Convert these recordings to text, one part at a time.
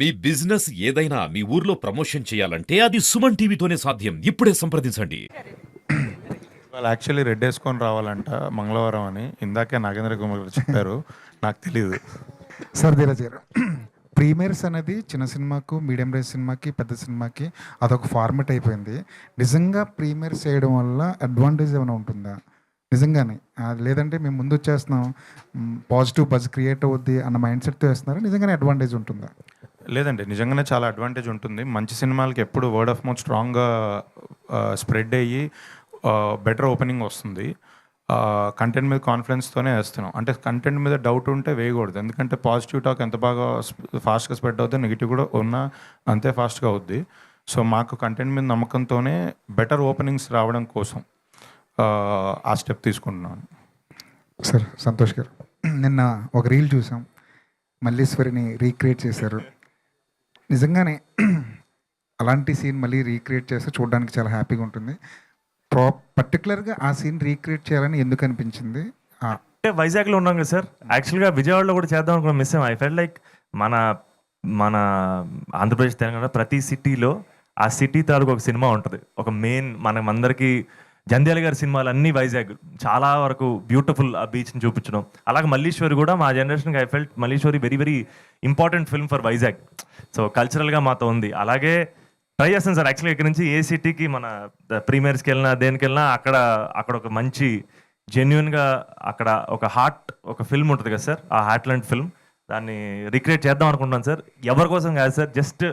మీ business ఏదైనా మీ ఊర్లో promotion చేయాలంటే అది సుమన్ టీవీతోనే సాధ్యం. ఇప్పుడే సంప్రదించండి. వాళ్ళు యాక్చువల్లీ రెడ్ వేసుకొని రావాలంట మంగళవారం అని ఇందాకే నాగేంద్ర కుమార్ గారు చెప్పారు. నాకు తెలియదు. సార్ ధీరజ్ గారు, ప్రీమియర్స్ అనేది చిన్న సినిమాకు, మీడియం రేంజ్ సినిమాకి, పెద్ద సినిమాకి అదొక ఫార్మెట్ అయిపోయింది. నిజంగా ప్రీమియర్స్ చేయడం వల్ల అడ్వాంటేజ్ ఏమైనా ఉంటుందా? నిజంగానే లేదంటే మేము ముందు వచ్చేస్తున్నాం, పాజిటివ్ బజ్ క్రియేట్ అవుద్ది అన్న మైండ్ సెట్తో వేస్తున్నారా? నిజంగానే అడ్వాంటేజ్ ఉంటుందా? లేదండి, నిజంగానే చాలా అడ్వాంటేజ్ ఉంటుంది. మంచి సినిమాలకి ఎప్పుడు వర్డ్ ఆఫ్ మౌత్ స్ట్రాంగ్గా స్ప్రెడ్ అయ్యి బెటర్ ఓపెనింగ్ వస్తుంది. కంటెంట్ మీద కాన్ఫిడెన్స్తోనే వేస్తున్నాం. అంటే కంటెంట్ మీద డౌట్ ఉంటే వేయకూడదు. ఎందుకంటే పాజిటివ్ టాక్ ఎంత బాగా ఫాస్ట్గా స్ప్రెడ్ అవుతుంది, నెగిటివ్ కూడా ఉన్నా అంతే ఫాస్ట్గా అవుద్ది. సో మాకు కంటెంట్ మీద నమ్మకంతోనే బెటర్ ఓపెనింగ్స్ రావడం కోసం ఆ స్టెప్ తీసుకుంటున్నాను. సార్ సంతోష్ గారు, నిన్న ఒక రీల్ చూసాం, మల్లీశ్వరిని రీక్రియేట్ చేశారు. నిజంగానే అలాంటి సీన్ మళ్ళీ రీక్రియేట్ చేస్తే చూడడానికి చాలా హ్యాపీగా ఉంటుంది. పర్టికులర్గా ఆ సీన్ రీక్రియేట్ చేయాలని ఎందుకు అనిపించింది? అంటే వైజాగ్లో ఉన్నాం కదా సార్, యాక్చువల్గా విజయవాడలో కూడా చేద్దాం అనుకున్నాం, మిస్ ఐ ఫెల్ట్ లైక్ మన మన ఆంధ్రప్రదేశ్ తెలంగాణ ప్రతి సిటీలో ఆ సిటీ తాలూకు ఒక సినిమా ఉంటుంది. ఒక మెయిన్ మనమందరికీ జంధ్యాల గారి సినిమాలు అన్నీ వైజాగ్ చాలా వరకు బ్యూటిఫుల్ ఆ బీచ్ని చూపించడం. అలాగే మల్లీశ్వరి కూడా మా జనరేషన్కి I felt Malliswari very very important film for Vizag. So కల్చరల్గా మాతో ఉంది. అలాగే ట్రై చేస్తాను సార్. యాక్చువల్గా ఇక్కడ నుంచి ఏ సిటీకి మన ప్రీమియర్స్కి వెళ్ళినా దేనికి వెళ్ళినా అక్కడ ఒక మంచి జెన్యున్గా అక్కడ ఒక ఫిల్మ్ ఉంటుంది కదా సార్, ఆ హార్ట్ లాంటి ఫిల్మ్ దాన్ని రిక్రియేట్ చేద్దాం అనుకుంటున్నాను సార్. ఎవరి కోసం కాదు sir, just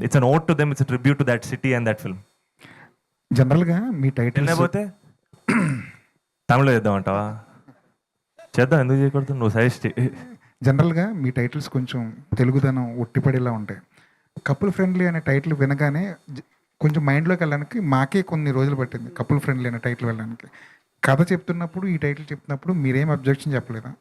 it's an vote to them, it's tribute to that city and that film. జనరల్గా మీ టైటిల్ పోతే తమిళలో చేద్దామంటావా? చేద్దాం, ఎందుకు చేయకూడదు, నువ్వు సజెస్ట్. జనరల్గా మీ టైటిల్స్ కొంచెం తెలుగుదనం ఉట్టిపడేలా ఉంటాయి. కపుల్ ఫ్రెండ్లీ అనే టైటిల్ వినగానే కొంచెం మైండ్లోకి వెళ్ళడానికి మాకే కొన్ని రోజులు పట్టింది. కపుల్ ఫ్రెండ్లీ అనే టైటిల్ వెళ్ళడానికి కథ చెప్తున్నప్పుడు, ఈ టైటిల్ చెప్తున్నప్పుడు మీరేం అబ్జెక్షన్ చెప్పలేదా?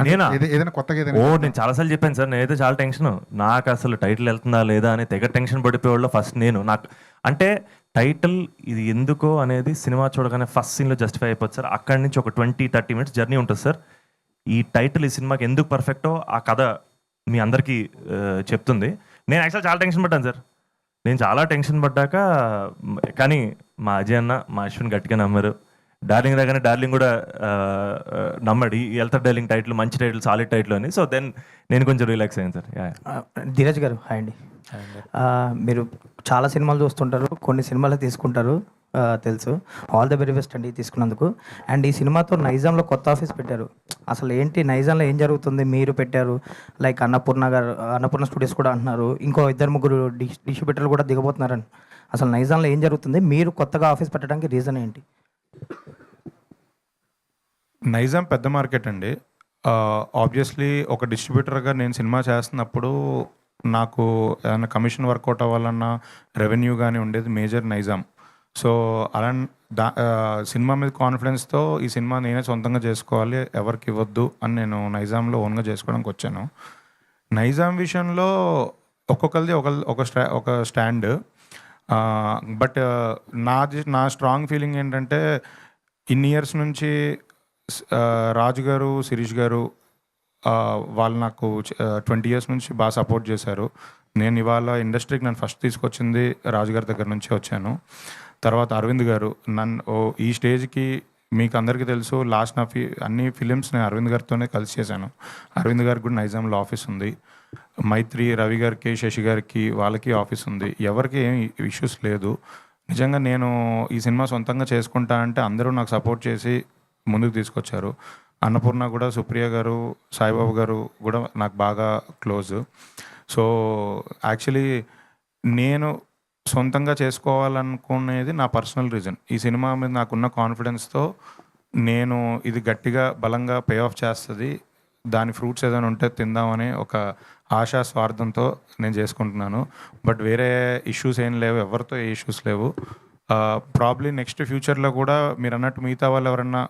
నేనా? ఏదైనా కొత్తగా నేను చాలాసార్లు చెప్పాను సార్, నేనైతే చాలా టెన్షన్. నాకు అసలు టైటిల్ వెళ్తుందా లేదా అని తెగ టెన్షన్ పడిపోయేవాళ్ళు ఫస్ట్ నాకు. అంటే టైటిల్ ఇది ఎందుకో అనేది సినిమా చూడగానే ఫస్ట్ సీన్లో జస్టిఫై అయిపోతుంది సార్. అక్కడి నుంచి ఒక 20-30 మినిట్స్ జర్నీ ఉంటుంది సార్. ఈ టైటిల్ ఈ సినిమాకి ఎందుకు పర్ఫెక్టో ఆ కథ మీ అందరికీ చెప్తుంది. నేను యాక్చువల్ చాలా టెన్షన్ పడ్డాను సార్. నేను చాలా టెన్షన్ పడ్డాక కానీ మా అజయ్ అన్న, మా అశ్విన్ గట్టిగా నమ్మారు. డార్లింగ్ రాగానే డార్లింగ్ కూడా నమ్మడి వెళ్తారు, డార్లింగ్ టైటిల్ మంచి టైటిల్, సాలిడ్ టైటిల్ అని. సో దెన్ నేను కొంచెం రిలాక్స్ అయ్యాను సార్. ధీరజ్ గారు హాయ్ అండి. మీరు చాలా సినిమాలు చూస్తుంటారు, కొన్ని సినిమాలు తీసుకుంటారు, తెలుసు. ఆల్ ద వెరీ బెస్ట్ అండి తీసుకున్నందుకు. అండ్ ఈ సినిమాతో నైజాంలో కొత్త ఆఫీస్ పెట్టారు. అసలు ఏంటి నైజాంలో ఏం జరుగుతుంది? మీరు పెట్టారు, లైక్ అన్నపూర్ణ స్టూడియోస్ కూడా అంటున్నారు, ఇంకో 2-3 డిస్ట్రిబ్యూటర్లు కూడా దిగబోతున్నారని. అసలు నైజాంలో ఏం జరుగుతుంది? మీరు కొత్తగా ఆఫీస్ పెట్టడానికి రీజన్ ఏంటి? నైజాం పెద్ద మార్కెట్ అండి. ఆబ్వియస్లీ ఒక డిస్ట్రిబ్యూటర్గా నేను సినిమా చేస్తున్నప్పుడు నాకు ఏమైనా కమిషన్ వర్కౌట్ అవ్వాలన్నా రెవెన్యూ కానీ ఉండేది మేజర్ నైజాం. సో అలా సినిమా మీద కాన్ఫిడెన్స్తో ఈ సినిమా నేనే సొంతంగా చేసుకోవాలి, ఎవరికి ఇవ్వద్దు అని నేను నైజాంలో ఓన్గా చేసుకోవడానికి వచ్చాను. నైజాం విషయంలో ఒక్కొక్కరిది ఒక స్టాండ్. బట్ నా స్ట్రాంగ్ ఫీలింగ్ ఏంటంటే ఇన్ని ఇయర్స్ నుంచి రాజు గారు, శిరీష్ గారు వాళ్ళు నాకు 20 ఇయర్స్ నుంచి బాగా సపోర్ట్ చేశారు. నేను ఇవాళ ఇండస్ట్రీకి నన్ను ఫస్ట్ తీసుకొచ్చింది రాజుగారి దగ్గర నుంచి వచ్చాను. తర్వాత అరవింద్ గారు నన్ను ఈ స్టేజ్కి, మీకు అందరికీ తెలుసు, లాస్ట్ అన్ని ఫిలిమ్స్ నేను అరవింద్ గారితోనే కలిసి చేశాను. అరవింద్ గారికి కూడా నైజాంలో ఆఫీస్ ఉంది. మైత్రి, రవి గారికి, శశి గారికి వాళ్ళకి ఆఫీస్ ఉంది. ఎవరికి ఏం ఇష్యూస్ లేదు. నిజంగా నేను ఈ సినిమా సొంతంగా చేసుకుంటా అంటే అందరూ నాకు సపోర్ట్ చేసి ముందుకు తీసుకొచ్చారు. అన్నపూర్ణ కూడా, సుప్రియ గారు, సాయిబాబు గారు కూడా నాకు బాగా క్లోజ్. సో యాక్చువల్లీ నేను సొంతంగా చేసుకోవాలనుకునేది నా పర్సనల్ రీజన్. ఈ సినిమా మీద నాకున్న కాన్ఫిడెన్స్తో నేను ఇది గట్టిగా బలంగా పే ఆఫ్ చేస్తుంది, దాని ఫ్రూట్స్ ఏదైనా ఉంటే తిందామనే ఒక ఆశా స్వార్థంతో నేను చేసుకుంటున్నాను. బట్ వేరే ఇష్యూస్ ఏం లేవు, ఎవరితో ఏ ఇష్యూస్ లేవు. ప్రాబ్లీ నెక్స్ట్ ఫ్యూచర్లో కూడా మీరు అన్నట్టు మిగతా వాళ్ళు ఎవరన్నా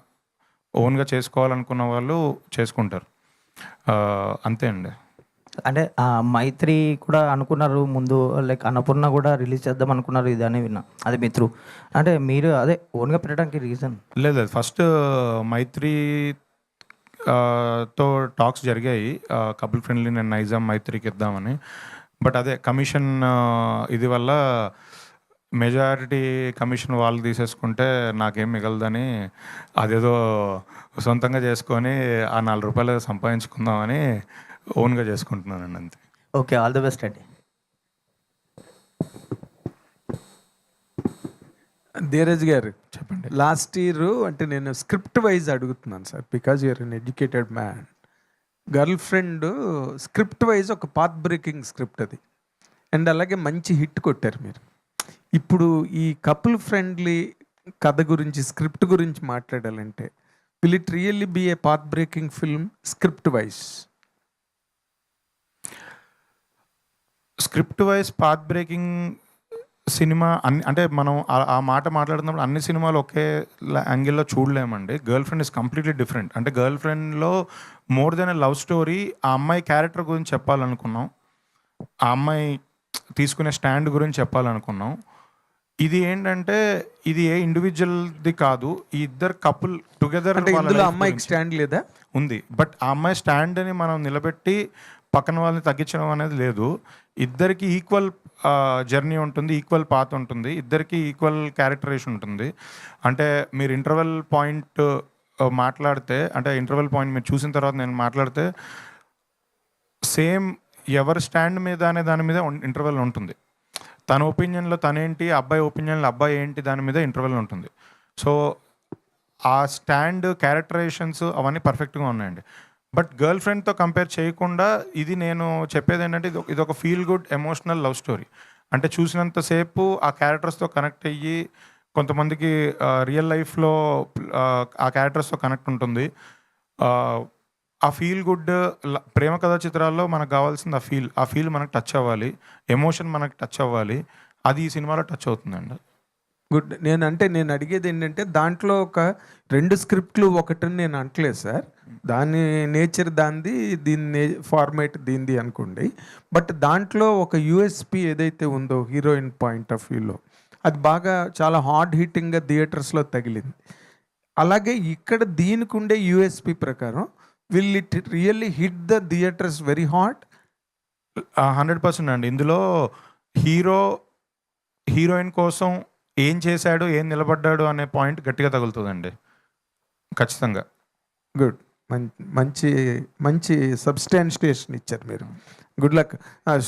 ఓన్గా చేసుకోవాలనుకున్న వాళ్ళు చేసుకుంటారు. అంతే అండి. అంటే మైత్రి కూడా అనుకున్నారు ముందు, లైక్ అన్నపూర్ణ కూడా రిలీజ్ చేద్దాం అనుకున్నారు, ఇది అని విన్నా. అది మిత్రు అంటే మీరు అదే ఓన్గా పెట్టడానికి రీజన్? లేదు, ఫస్ట్ మైత్రి తో టాక్స్ జరిగాయి కపుల్ ఫ్రెండ్లీ నేను నైజాం మైత్రికి ఇద్దామని. బట్ అదే కమిషన్ ఇది వల్ల మెజారిటీ కమిషన్ వాళ్ళు తీసేసుకుంటే నాకేం మిగలదని అదేదో సొంతంగా చేసుకొని ఆ ₹4 సంపాదించుకుందామని ఓన్గా చేసుకుంటున్నానండి అంతే. ఓకే, ఆల్ ది బెస్ట్ అండి. ధీరజ్ గారు చెప్పండి. లాస్ట్ ఇయర్ అంటే నేను స్క్రిప్ట్ వైజ్ అడుగుతున్నాను sir, because you're an educated man. Girlfriend script wise ఒక పాత్ బ్రేకింగ్ స్క్రిప్ట్ అది, అండ్ అలాగే మంచి హిట్ కొట్టారు మీరు. ఇప్పుడు ఈ కపుల్ ఫ్రెండ్లీ కథ గురించి స్క్రిప్ట్ గురించి మాట్లాడాలంటే will it really be a path breaking film script wise? Script wise path breaking cinema అంటే మనం ఆ మాట మాట్లాడుతున్నప్పుడు అన్ని సినిమాలు ఒకే యాంగిల్లో చూడలేమండి. Girlfriend is completely different. అంటే గర్ల్ ఫ్రెండ్లో more than a love story, ఆ అమ్మాయి క్యారెక్టర్ గురించి చెప్పాలనుకున్నాం, ఆ అమ్మాయి తీసుకునే స్టాండ్ గురించి చెప్పాలనుకున్నాం. ఇది ఏంటంటే ఇది ఏ ఇండివిజువల్ది కాదు, ఈ ఇద్దరు కపుల్ టుగెదర్. అంటే ఇందులో అమ్మాయికి స్టాండ్ లేదా? ఉంది, బట్ ఆ అమ్మాయి స్టాండ్ని మనం నిలబెట్టి పక్కన వాళ్ళని తగ్గించడం అనేది లేదు. ఇద్దరికి ఈక్వల్ జర్నీ ఉంటుంది, ఈక్వల్ పాత్ ఉంటుంది, ఇద్దరికి ఈక్వల్ క్యారెక్టరేషన్ ఉంటుంది. అంటే మీరు ఇంటర్వెల్ పాయింట్ మాట్లాడితే, అంటే ఇంటర్వెల్ పాయింట్ మీరు చూసిన తర్వాత నేను మాట్లాడితే సేమ్ ఎవరి స్టాండ్ మీద అనే దాని మీద ఇంటర్వెల్ ఉంటుంది. తన ఒపీనియన్లో తనేంటి, అబ్బాయి ఒపీనియన్లో అబ్బాయి ఏంటి, దాని మీద ఇంటర్వెల్ ఉంటుంది. సో ఆ స్టాండ్ క్యారెక్టరైజేషన్స్ అవన్నీ పర్ఫెక్ట్గా ఉన్నాయండి. బట్ గర్ల్ ఫ్రెండ్తో కంపేర్ చేయకుండా ఇది నేను చెప్పేది ఏంటంటే ఇది ఒక feel good emotional love story. అంటే చూసినంతసేపు ఆ క్యారెక్టర్స్తో కనెక్ట్ అయ్యి, కొంతమందికి రియల్ లైఫ్లో ఆ క్యారెక్టర్స్తో కనెక్ట్ ఉంటుంది. ఆ ఫీల్ గుడ్ ప్రేమ కథా చిత్రాల్లో మనకు కావాల్సింది ఆ ఫీల్ మనకు టచ్ అవ్వాలి, ఎమోషన్ మనకు టచ్ అవ్వాలి. అది ఈ సినిమాలో టచ్ అవుతుందండి. గుడ్. నేను అడిగేది ఏంటంటే దాంట్లో ఒక 2 స్క్రిప్ట్లు ఒకటని నేను అంటలేదు సార్. దాని నేచర్ దానిది, దీని ఫార్మేట్ దీనిది అనుకోండి. బట్ దాంట్లో ఒక యూఎస్పి ఏదైతే ఉందో హీరోయిన్ పాయింట్ ఆఫ్ వ్యూలో, అది బాగా చాలా హార్డ్ హిట్టింగ్గా థియేటర్స్లో తగిలింది. అలాగే ఇక్కడ దీనికి ఉండే యూఎస్పి ప్రకారం will it really hit the theatres very hard? 100% అండి. ఇందులో హీరోయిన్ కోసం ఏం చేశాడు, ఏం నిలబడ్డాడు అనే పాయింట్ గట్టిగా తగులుతుందండి ఖచ్చితంగా. గుడ్. మంచి మంచి సబ్స్టాన్షియేషన్ ఇచ్చారు మీరు. Good luck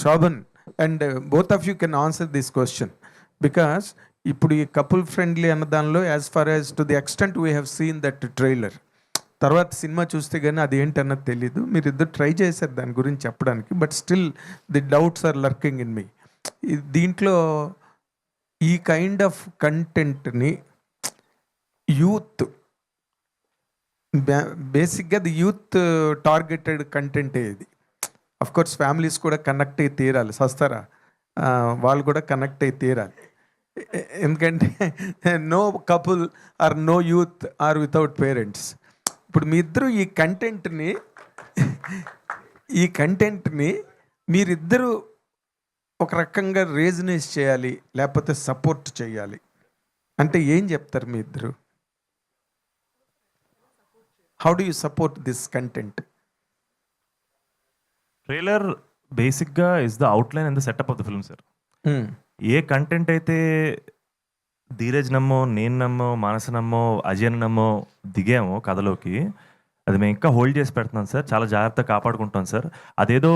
Shobhan. And both of you can answer this question, because ఇప్పుడు ఈ కపుల్ ఫ్రెండ్లీ అన్న దానిలో as far as to the extent we have seen that trailer, తర్వాత సినిమా చూస్తే కానీ అది ఏంటన్నది తెలీదు. మీరు ఇద్దరు ట్రై చేశారు దాని గురించి చెప్పడానికి, but still the doubts are lurking in me. దీంట్లో ఈ కైండ్ ఆఫ్ కంటెంట్ని యూత్, బేసిక్గా ది యూత్ టార్గెటెడ్ కంటెంటే ఇది. కోర్స్ ఫ్యామిలీస్ కూడా కనెక్ట్ అయ్యి తీరాలి, సస్తారా వాళ్ళు కూడా కనెక్ట్ అయ్యి తీరాలి. ఎందుకంటే no couple or no youth or without parents. ఇప్పుడు మీ ఇద్దరు ఈ కంటెంట్ని మీరిద్దరూ ఒక రకంగా రేజనేస్ చేయాలి, లేకపోతే సపోర్ట్ చేయాలి అంటే ఏం చెప్తారు మీ ఇద్దరు? How do you support this content? Trailer బేసిక్గా is the outline and the setup of the film sir. ఏ కంటెంట్ అయితే ధీరజ్ నమ్మో, నేను నమ్మో, మానస నమ్మో, అజయ్ నమ్మో దిగామో కథలోకి, అది మేము ఇంకా హోల్డ్ చేసి పెడుతున్నాం సార్. చాలా జాగ్రత్తగా కాపాడుకుంటాం సార్. అదేదో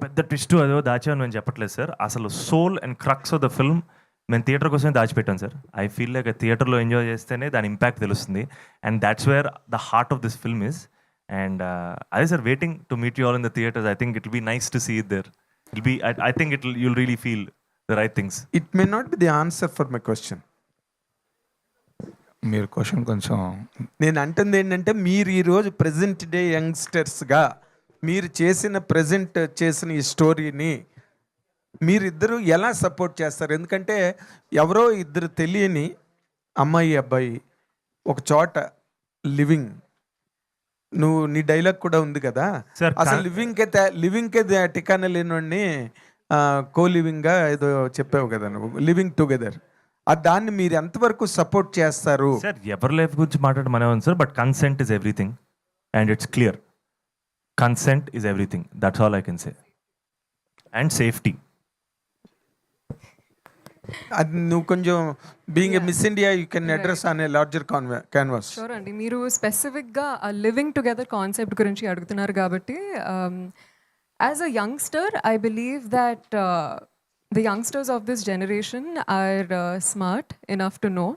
పెద్ద ట్విస్ట్ అదో దాచామని మేము చెప్పట్లేదు సార్. అసలు soul and crux of the film మేము థియేటర్ కోసమే దాచిపెట్టాం సార్. ఐ ఫీల్ లైక్ థియేటర్లో ఎంజాయ్ చేస్తేనే దాని ఇంపాక్ట్ తెలుస్తుంది. And that's where the heart of this film is. And అదే sir, waiting to meet you all in the theatres. I think it will be nice to see it there. I think you'll really feel the right things. It may not be the answer for my question. మీరు question కొంచెం నేను అంటుంది ఏంటంటే, మీరు ఈరోజు present day యంగ్స్టర్స్గా మీరు present చేసిన ఈ స్టోరీని మీరిద్దరూ ఎలా సపోర్ట్ చేస్తారు? ఎందుకంటే ఎవరో ఇద్దరు తెలియని అమ్మాయి అబ్బాయి ఒక చోట లివింగ్, నీ డైలాగ్ కూడా ఉంది కదా Sir, అసలు లివింగ్కే టికానా లేనివాడిని కో లివింగ్గా ఏదో చెప్పావు కదా నువ్వు, లివింగ్ టుగెదర్. దాన్ని మీరు ఎంతవరకు సపోర్ట్ చేస్తారు? సార్ ఎవరి లైఫ్ గురించి మాట్లాడడం మనే ఉంది sir, but consent is everything. And it's clear. Consent is everything, that's all I can say. And safety. అది నువ్వు కొంచెం being a Miss India you can address on a larger canvas. Sure అండి, మీరు స్పెసిఫిక్గా లివింగ్ టుగెదర్ కాన్సెప్ట్ గురించి అడుగుతున్నారు కాబట్టి as a youngster I believe that the youngsters of this generation are smart enough to know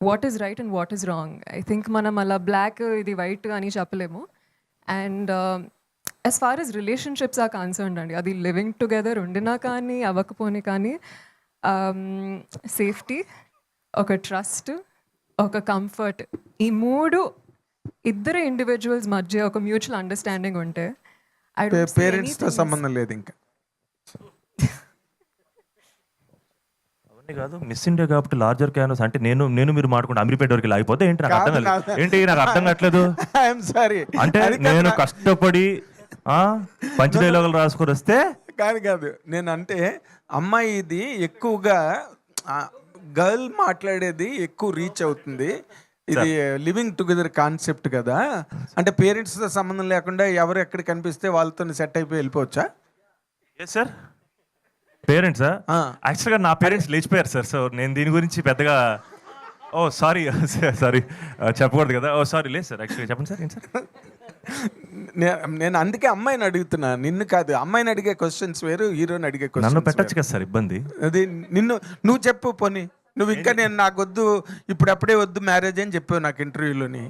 what is right and what is wrong. I think మనం అలా black ఇది white అని చెప్పలేము. And as far as relationships are concerned అండి, అది living together ఉండినా కానీ అవ్వకపోని కానీ సేఫ్టీ, ఒక ట్రస్ట్, ఒక కంఫర్ట్, ఈ మూడు ఇద్దరు ఇండివిజువల్స్ మధ్య ఒక మ్యూచువల్ అండర్స్టాండింగ్ ఉంటే పేరెంట్స్తో సంబంధం లేదు ఇంకా. అవన్నీ కాదు, మిస్ ఇండియా కాబట్టి లార్జర్ క్యాన్వాస్ అంటే నేను మీరు మాట్లాడుకుంటే అమీర్పేట వరకు లాగిపోతే ఏంటి నాకు అర్థం కాలేదు. ఏంటి నాకు అర్థం కావట్లేదు. ఐఎమ్ సారీ అంటే నేను కష్టపడి పంచ డైలాగులు రాసుకొని వస్తే కాదు నేను అంటే అమ్మాయి ఇది ఎక్కువగా గర్ల్ మాట్లాడేది ఎక్కువ రీచ్ అవుతుంది. ఇది లివింగ్ టుగెదర్ కాన్సెప్ట్ కదా, అంటే పేరెంట్స్తో సంబంధం లేకుండా ఎవరు ఎక్కడ కనిపిస్తే వాళ్ళతో సెట్ అయిపోయి వెళ్ళిపోవచ్చా? Yes sir. పేరెంట్సా? యాక్చువల్గా నా పేరెంట్స్ లేచిపోయారు సార్. సో నేను దీని గురించి పెద్దగా సారీ చెప్పకూడదు కదా. సారీ లేదు సార్. యాక్చువల్గా చెప్పండి సార్. ఏంటి సార్? నేను అందుకే అమ్మాయిని అడుగుతున్నా, నిన్ను కాదు. అమ్మాయిని అడిగే క్వశ్చన్స్ వేరు, హీరోని అడిగే నన్ను క్వశ్చన్స్ పెట్టచ్చు కదా సార్, ఇబ్బంది. అది నువ్వు చెప్పు పోనీ. నువ్వు ఇంకా నేను నాకు వద్దు ఇప్పుడప్పుడే వద్దు మ్యారేజ్ అని చెప్పావు నాకు ఇంటర్వ్యూలోని.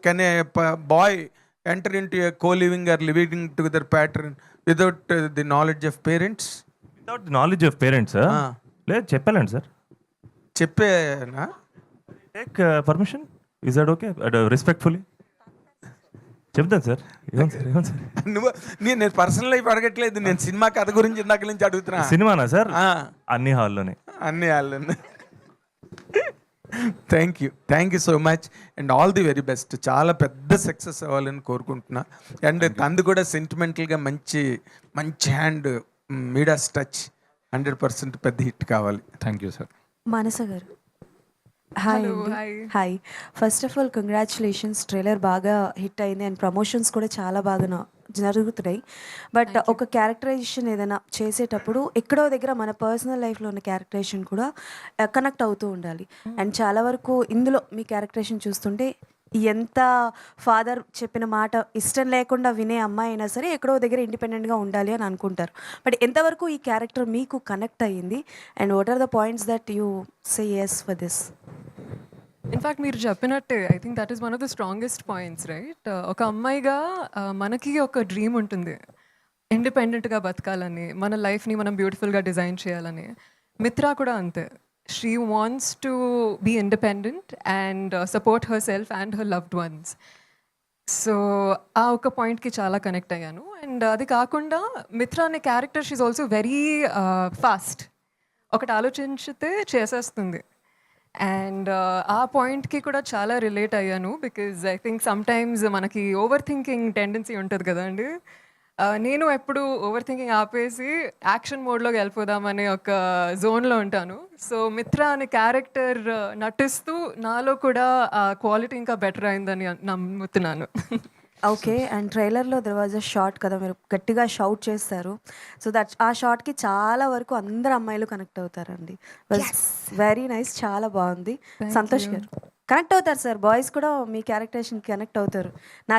Can a boy enter into co living or living together pattern without the knowledge of parents? Without the knowledge of parents లేదు చెప్పాలండి సార్. చెప్పేనా? Take permission. Is that okay? రెస్పెక్ట్ఫుల్లీ చెప్తాను సార్. ఏమో సార్ నువ్వు నేను పర్సనల్ లైఫ్ అడగట్లేదు, నేను సినిమా కథ గురించి ఇందాక నుంచి అడుగుతున్నా. సినిమానా సార్? అన్ని హాల్లోనే. అన్ని వాళ్ళు. Thank you so much and all the very best. చాలా పెద్ద సక్సెస్ అవ్వాలని కోరుకుంటున్నా. అండ్ తంది కూడా సెంటిమెంటల్గా మంచి హ్యాండ్ మీడాస్ టచ్ 100% పెద్ద హిట్ కావాలి. Thank you sir. మానస గారు హాయ్ Hello, అండి. hi. Hi. First of all congratulations, trailer బాగా హిట్ అయింది అండ్ ప్రమోషన్స్ కూడా చాలా బాగా జరుగుతున్నాయి. బట్ ఒక క్యారెక్టరైజేషన్ ఏదైనా చేసేటప్పుడు ఎక్కడో దగ్గర మన పర్సనల్ లైఫ్లో ఉన్న క్యారెక్టరైజేషన్ కూడా కనెక్ట్ అవుతూ ఉండాలి. అండ్ చాలా వరకు ఇందులో మీ క్యారెక్టరైజేషన్ చూస్తుంటే ఎంత ఫాదర్ చెప్పిన మాట ఇష్టం లేకుండా వినే అమ్మాయి అయినా సరే ఎక్కడో దగ్గర ఇండిపెండెంట్గా ఉండాలి అని అనుకుంటారు. బట్ ఎంతవరకు ఈ క్యారెక్టర్ మీకు కనెక్ట్ అయ్యింది and what are the points that you say as for this? In fact మీరు చెప్పినట్టే I think that is one of the strongest points right. ఒక అమ్మాయిగా మనకి ఒక డ్రీమ్ ఉంటుంది, ఇండిపెండెంట్గా బతకాలని, మన లైఫ్ని మనం బ్యూటిఫుల్గా డిజైన్ చేయాలని. మిత్రా కూడా అంతే. She wants to be independent and support her self and her loved ones. So ఆ ఒక పాయింట్కి చాలా కనెక్ట్ అయ్యాను. అండ్ అది కాకుండా మిత్రా అనే character she also very fast. ఒకటి ఆలోచించితే చేసేస్తుంది. అండ్ ఆ పాయింట్కి కూడా చాలా రిలేట్ అయ్యాను బికాజ్ ఐ థింక్ సమ్టైమ్స్ మనకి ఓవర్ థింకింగ్ టెండెన్సీ ఉంటుంది కదండి. నేను ఎప్పుడు ఓవర్ థింకింగ్ ఆపేసి యాక్షన్ మోడ్లోకి వెళ్ళిపోదామనే ఒక జోన్లో ఉంటాను. సో మిత్రా అనే క్యారెక్టర్ నటిస్తూ నాలో కూడా ఆ క్వాలిటీ ఇంకా బెటర్ అయిందని నమ్ముతున్నాను. ఓకే. అండ్ ట్రైలర్లో దెర్ వాజ్ అ షార్ట్ కదా, మీరు గట్టిగా షౌట్ చేస్తారు. సో దట్ ఆ షార్ట్కి చాలా వరకు అందరు అమ్మాయిలు కనెక్ట్ అవుతారండి. వెరీ నైస్, చాలా బాగుంది. సంతోష్ గారు కనెక్ట్ అవుతారు సార్, బాయ్స్ కూడా మీ క్యారెక్టరేషన్ కనెక్ట్ అవుతారు. నా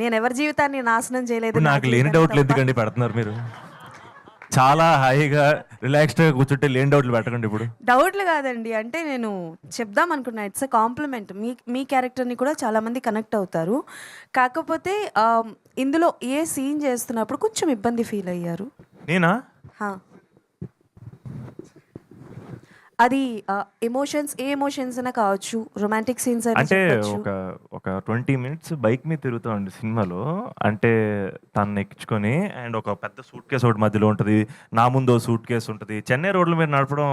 నేను ఎవరి జీవితాన్ని నాశనం చేయలేదు. నాకు లేని డౌట్లు ఎందుకండి పెడుతున్నారు మీరు? చాలా హాయిగా రిలాక్స్డ్గా కూర్చుంటే లేని డౌట్లు పెట్టకండి. ఇప్పుడు డౌట్లు కాదండి, అంటే నేను చెప్దాం అనుకున్నా, ఇట్స్ ఎ కాంప్లిమెంట్. మీ క్యారెక్టర్ని కూడా చాలామంది కనెక్ట్ అవుతారు. కాకపోతే ఇందులో ఏ సీన్ చేస్తున్నప్పుడు కొంచెం ఇబ్బంది ఫీల్ అయ్యారు? నేనా? అది ఎమోషన్స్, ఏ ఎమోషన్స్ అయినా కావచ్చు, రొమాంటిక్ సీన్స్ అంటే ఒక 20 minutes బైక్ మీద తిరుగుతామండి సినిమాలో. అంటే తను ఎక్కించుకొని అండ్ ఒక పెద్ద సూట్ కేసు ఒకటి మధ్యలో ఉంటుంది, నా ముందు సూట్ కేసు ఉంటుంది. చెన్నై రోడ్ల మీద నడపడం